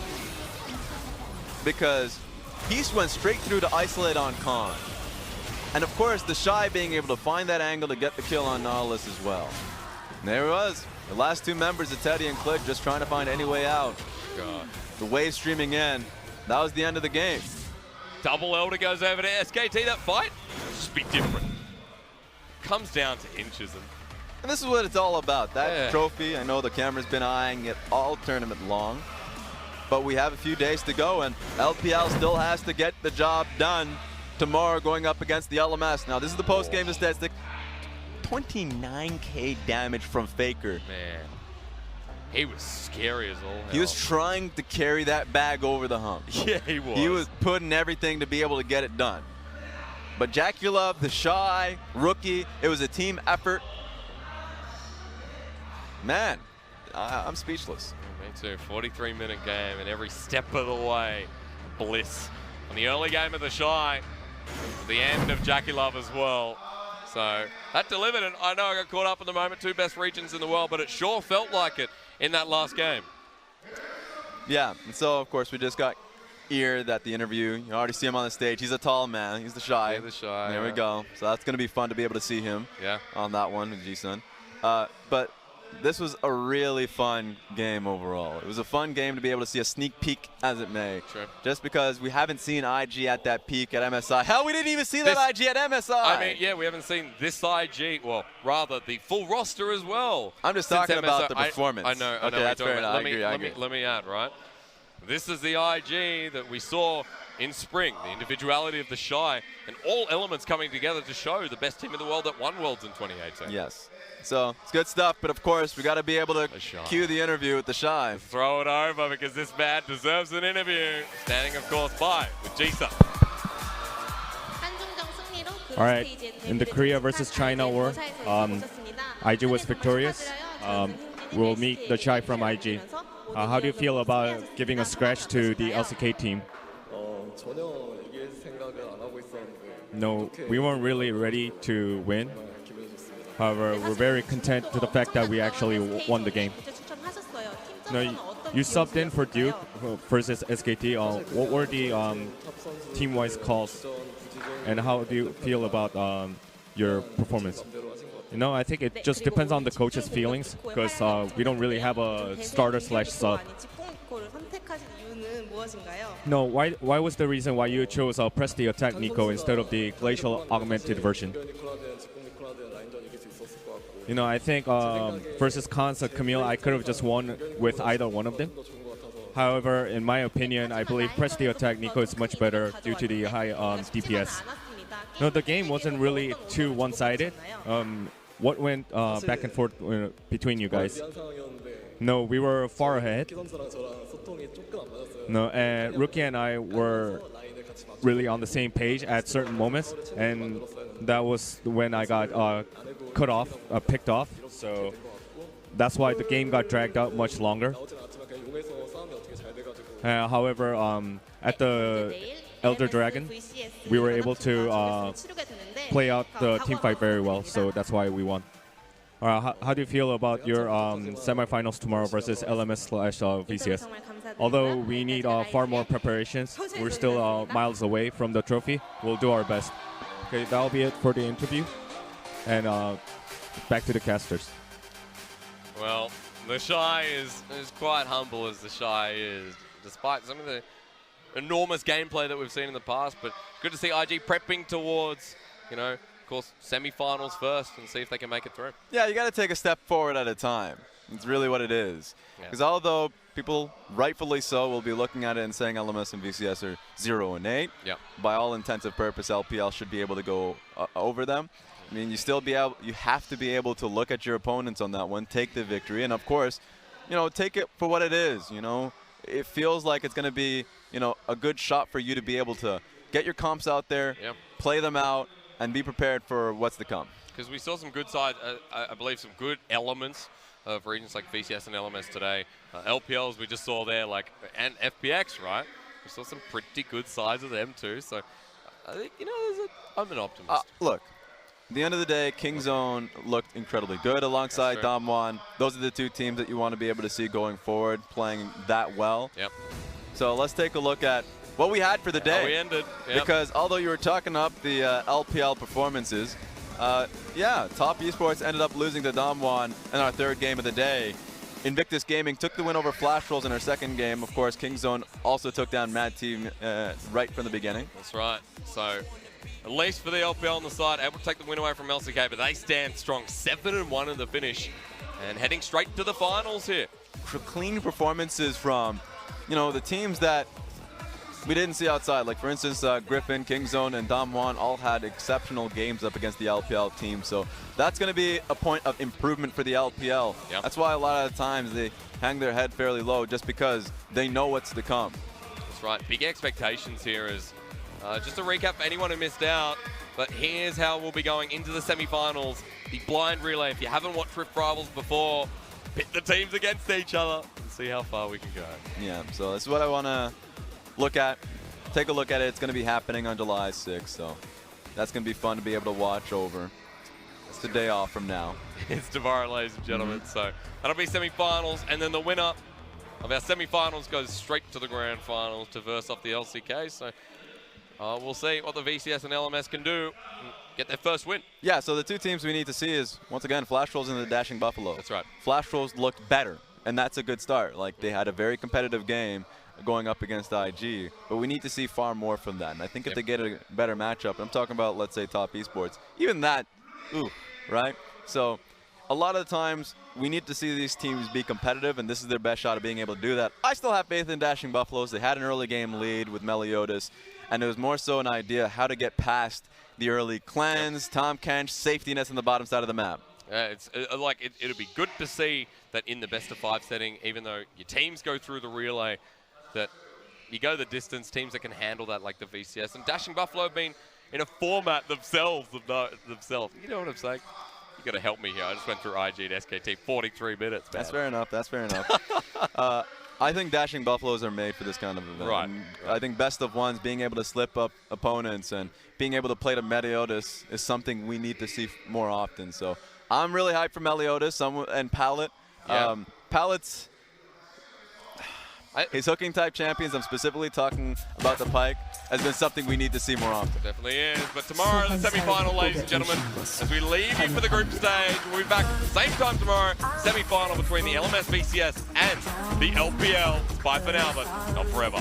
Because he went straight through to isolate on Khan. And of course, the Shy being able to find that angle to get the kill on Nautilus as well. And there it was. The last 2 members of Teddy and Click just trying to find any way out. God. The wave streaming in. That was the end of the game. Double Elder goes over to SKT. That fight just be different. Comes down to inches. And this is what it's all about. That trophy, I know the camera's been eyeing it all tournament long. But we have a few days to go, and LPL still has to get the job done tomorrow going up against the LMS. Now, this is the post-game statistic. 29K damage from FLICKR. Man, he was scary as all hell. He was trying to carry that bag over the hump. Yeah, he was. He was putting everything to be able to get it done. But JackeyLove, the Shy, Rookie, it was a team effort. Man, I'm speechless. Me too. 43-minute game, and every step of the way, bliss. On the early game of the Shy, the end of JackeyLove as well. So that delivered, and I know I got caught up in the moment, 2 best regions in the world, but it sure felt like it in that last game. Yeah, and so of course we just got eared at the interview. You already see him on the stage. He's a tall man. He's the Shy. Yeah, the Shy. There we go. So that's going to be fun to be able to see him on that one with G-Sun. But this was a really fun game overall. It was a fun game to be able to see a sneak peek, as it may. Sure. Just because we haven't seen IG at that peak at MSI. Hell, we didn't even see that IG at MSI. I mean, yeah, we haven't seen this IG, well, rather the full roster as well. I'm just talking about the performance. I know. Okay, that's fair enough. I agree. Let me add, right? This is the IG that we saw in spring, the individuality of the Shy, and all elements coming together to show the best team in the world that won Worlds in 2018. Yes. So it's good stuff, but of course we got to be able to cue the interview with the Shy. Throw it over because this man deserves an interview. Standing, of course, by with G-Sun. All right, in the Korea versus China war, IG was victorious. We'll meet the Shy from IG. How do you feel about giving a scratch to the LCK team? No, we weren't really ready to win. However, we're very content to the fact that we actually won the game. No, you subbed in for Duke versus SKT. What were the team-wise calls, and how do you feel about your performance? You know, I think it just depends on the coach's feelings, because we don't really have a starter/sub. No, why was the reason why you chose Press the Attack Nico instead of the Glacial Augmented version? You know, I think versus Kansa, Camille, I could have just won with either one of them. However, in my opinion, I believe Press the Attack Nico is much better due to the high DPS. No, the game wasn't really too one-sided. what went back and forth between you guys? No, we were far ahead. No, and Rookie and I were really on the same page at certain moments, and that was when I got cut off, picked off. So that's why the game got dragged out much longer. However, at the Elder Dragon, we were able to play out the team fight very well, so that's why we won. How do you feel about your semifinals tomorrow versus LMS/VCS? Although we need far more preparations, we're still miles away from the trophy. We'll do our best. Okay, that'll be it for the interview. And back to the casters. Well, the Shy is quite humble as the Shy is, despite some of the enormous gameplay that we've seen in the past. But good to see IG prepping towards, you know, of course, semi-finals first and see if they can make it through. Yeah, you got to take a step forward at a time. It's really what it is. Because although people, rightfully so, will be looking at it and saying LMS and VCS are 0 and 8, by all intents and purpose, LPL should be able to go over them. I mean, you have to be able to look at your opponents on that one, take the victory, and of course, you know, take it for what it is. You know, it feels like it's going to be, you know, a good shot for you to be able to get your comps out there, play them out, and be prepared for what's to come. Because we saw some good sides, I believe some good elements of regions like VCS and LMS today. LPLs we just saw there, like, and FPX, right? We saw some pretty good sides of them too. So I think, you know, I'm an optimist. Look, at the end of the day, Kingzone looked incredibly good alongside Damwon. Those are the two teams that you want to be able to see going forward, playing that well. So let's take a look at what we had for the day. How we ended. Because although you were talking up the LPL performances, Top Esports ended up losing to Damwon in our third game of the day. Invictus Gaming took the win over Flash Rolls in our second game. Of course, Kingzone also took down Mad Team right from the beginning. That's right. So at least for the LPL on the side, able to take the win away from LCK, but they stand strong, 7-1 in the finish, and heading straight to the finals here. Clean performances from, you know, the teams that we didn't see outside. Like, for instance, Griffin, Kingzone, and Damwon all had exceptional games up against the LPL team. So that's going to be a point of improvement for the LPL. That's why a lot of the times they hang their head fairly low, just because they know what's to come. That's right. Big expectations here is just a recap for anyone who missed out. But here's how we'll be going into the semi-finals. The blind relay. If you haven't watched Rift Rivals before, pit the teams against each other and see how far we can go. Yeah, so this is what I want to take a look at it. It's going to be happening on July 6th, so that's going to be fun to be able to watch over. It's the day off from now. It's tomorrow, ladies and gentlemen. So that'll be semi-finals, and then the winner of our semi-finals goes straight to the grand finals to verse off the LCK. So we'll see what the VCS and LMS can do and get their first win. Yeah, so the two teams we need to see is, once again, Flash Rolls and the Dashing Buffalo. That's right. Flash Rolls looked better, and that's a good start. Like, they had a very competitive game going up against IG, but we need to see far more from that. And I think if they get a better matchup, I'm talking about, let's say, Top Esports, even that, right? So a lot of the times we need to see these teams be competitive, and this is their best shot of being able to do that. I still have faith in Dashing Buffaloes. They had an early game lead with Meliodas, and it was more so an idea how to get past the early cleanse, Tom Kench, safety nets on the bottom side of the map. It'll be good to see that in the best of 5 setting, even though your teams go through the relay, that you go the distance, teams that can handle that, like the VCS. And Dashing Buffalo have been in a format themselves. You know what I'm saying? You got to help me here. I just went through IG and SKT, 43 minutes. That's fair enough. That's fair enough. I think Dashing Buffaloes are made for this kind of event. Right. I think best of ones, being able to slip up opponents and being able to play to Meliodas is something we need to see more often. So I'm really hyped for Meliodas and Pallet. Pallet's his hooking type champions, I'm specifically talking about the Pike, has been something we need to see more often. Definitely is. But tomorrow, the semi-final, ladies and gentlemen, as we leave you for the group stage, we'll be back same time tomorrow, semi-final between the LMS VCS and the LPL. Bye for now, but not forever.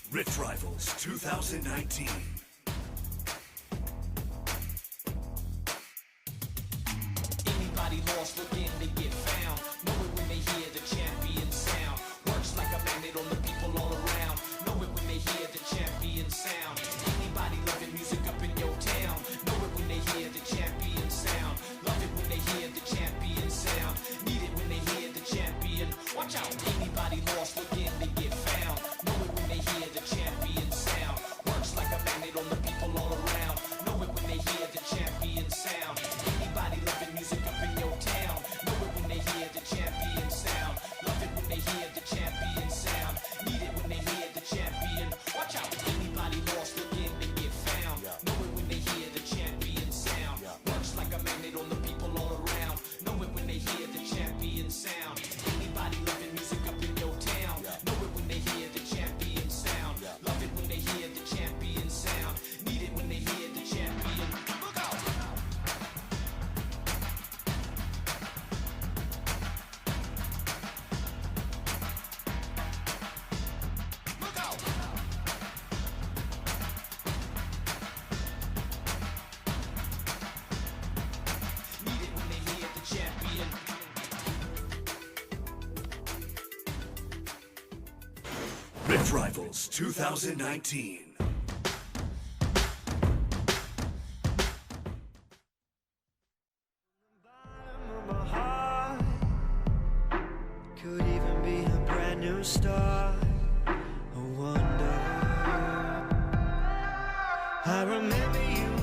Rift Rivals 2019. Anybody lost, look in, they get found. Know it when they hear the champion sound. Works like a magnet on the people on out, anybody lost looking to get found. Know it when they hear the champion sound. Works like a magnet on the people all around. Know it when they hear the champion sound. Anybody loving music up in your town. Know it when they hear the champion sound. Love it when they hear the champion sound. Need it when they hear the champion. Watch out, anybody lost looking to get found. Know it when they hear the champion sound. Works like a magnet on the people all around. Know it when they hear the champion sound. Anybody loving music up in your town. Know it when they hear the champion sound. Love it when they hear the champion sound. Need it when they hear the champion. Look out! Look out! Need it when they hear the champion. Rift Rivals 2019. My heart could even be a brand new start. I wonder. I remember you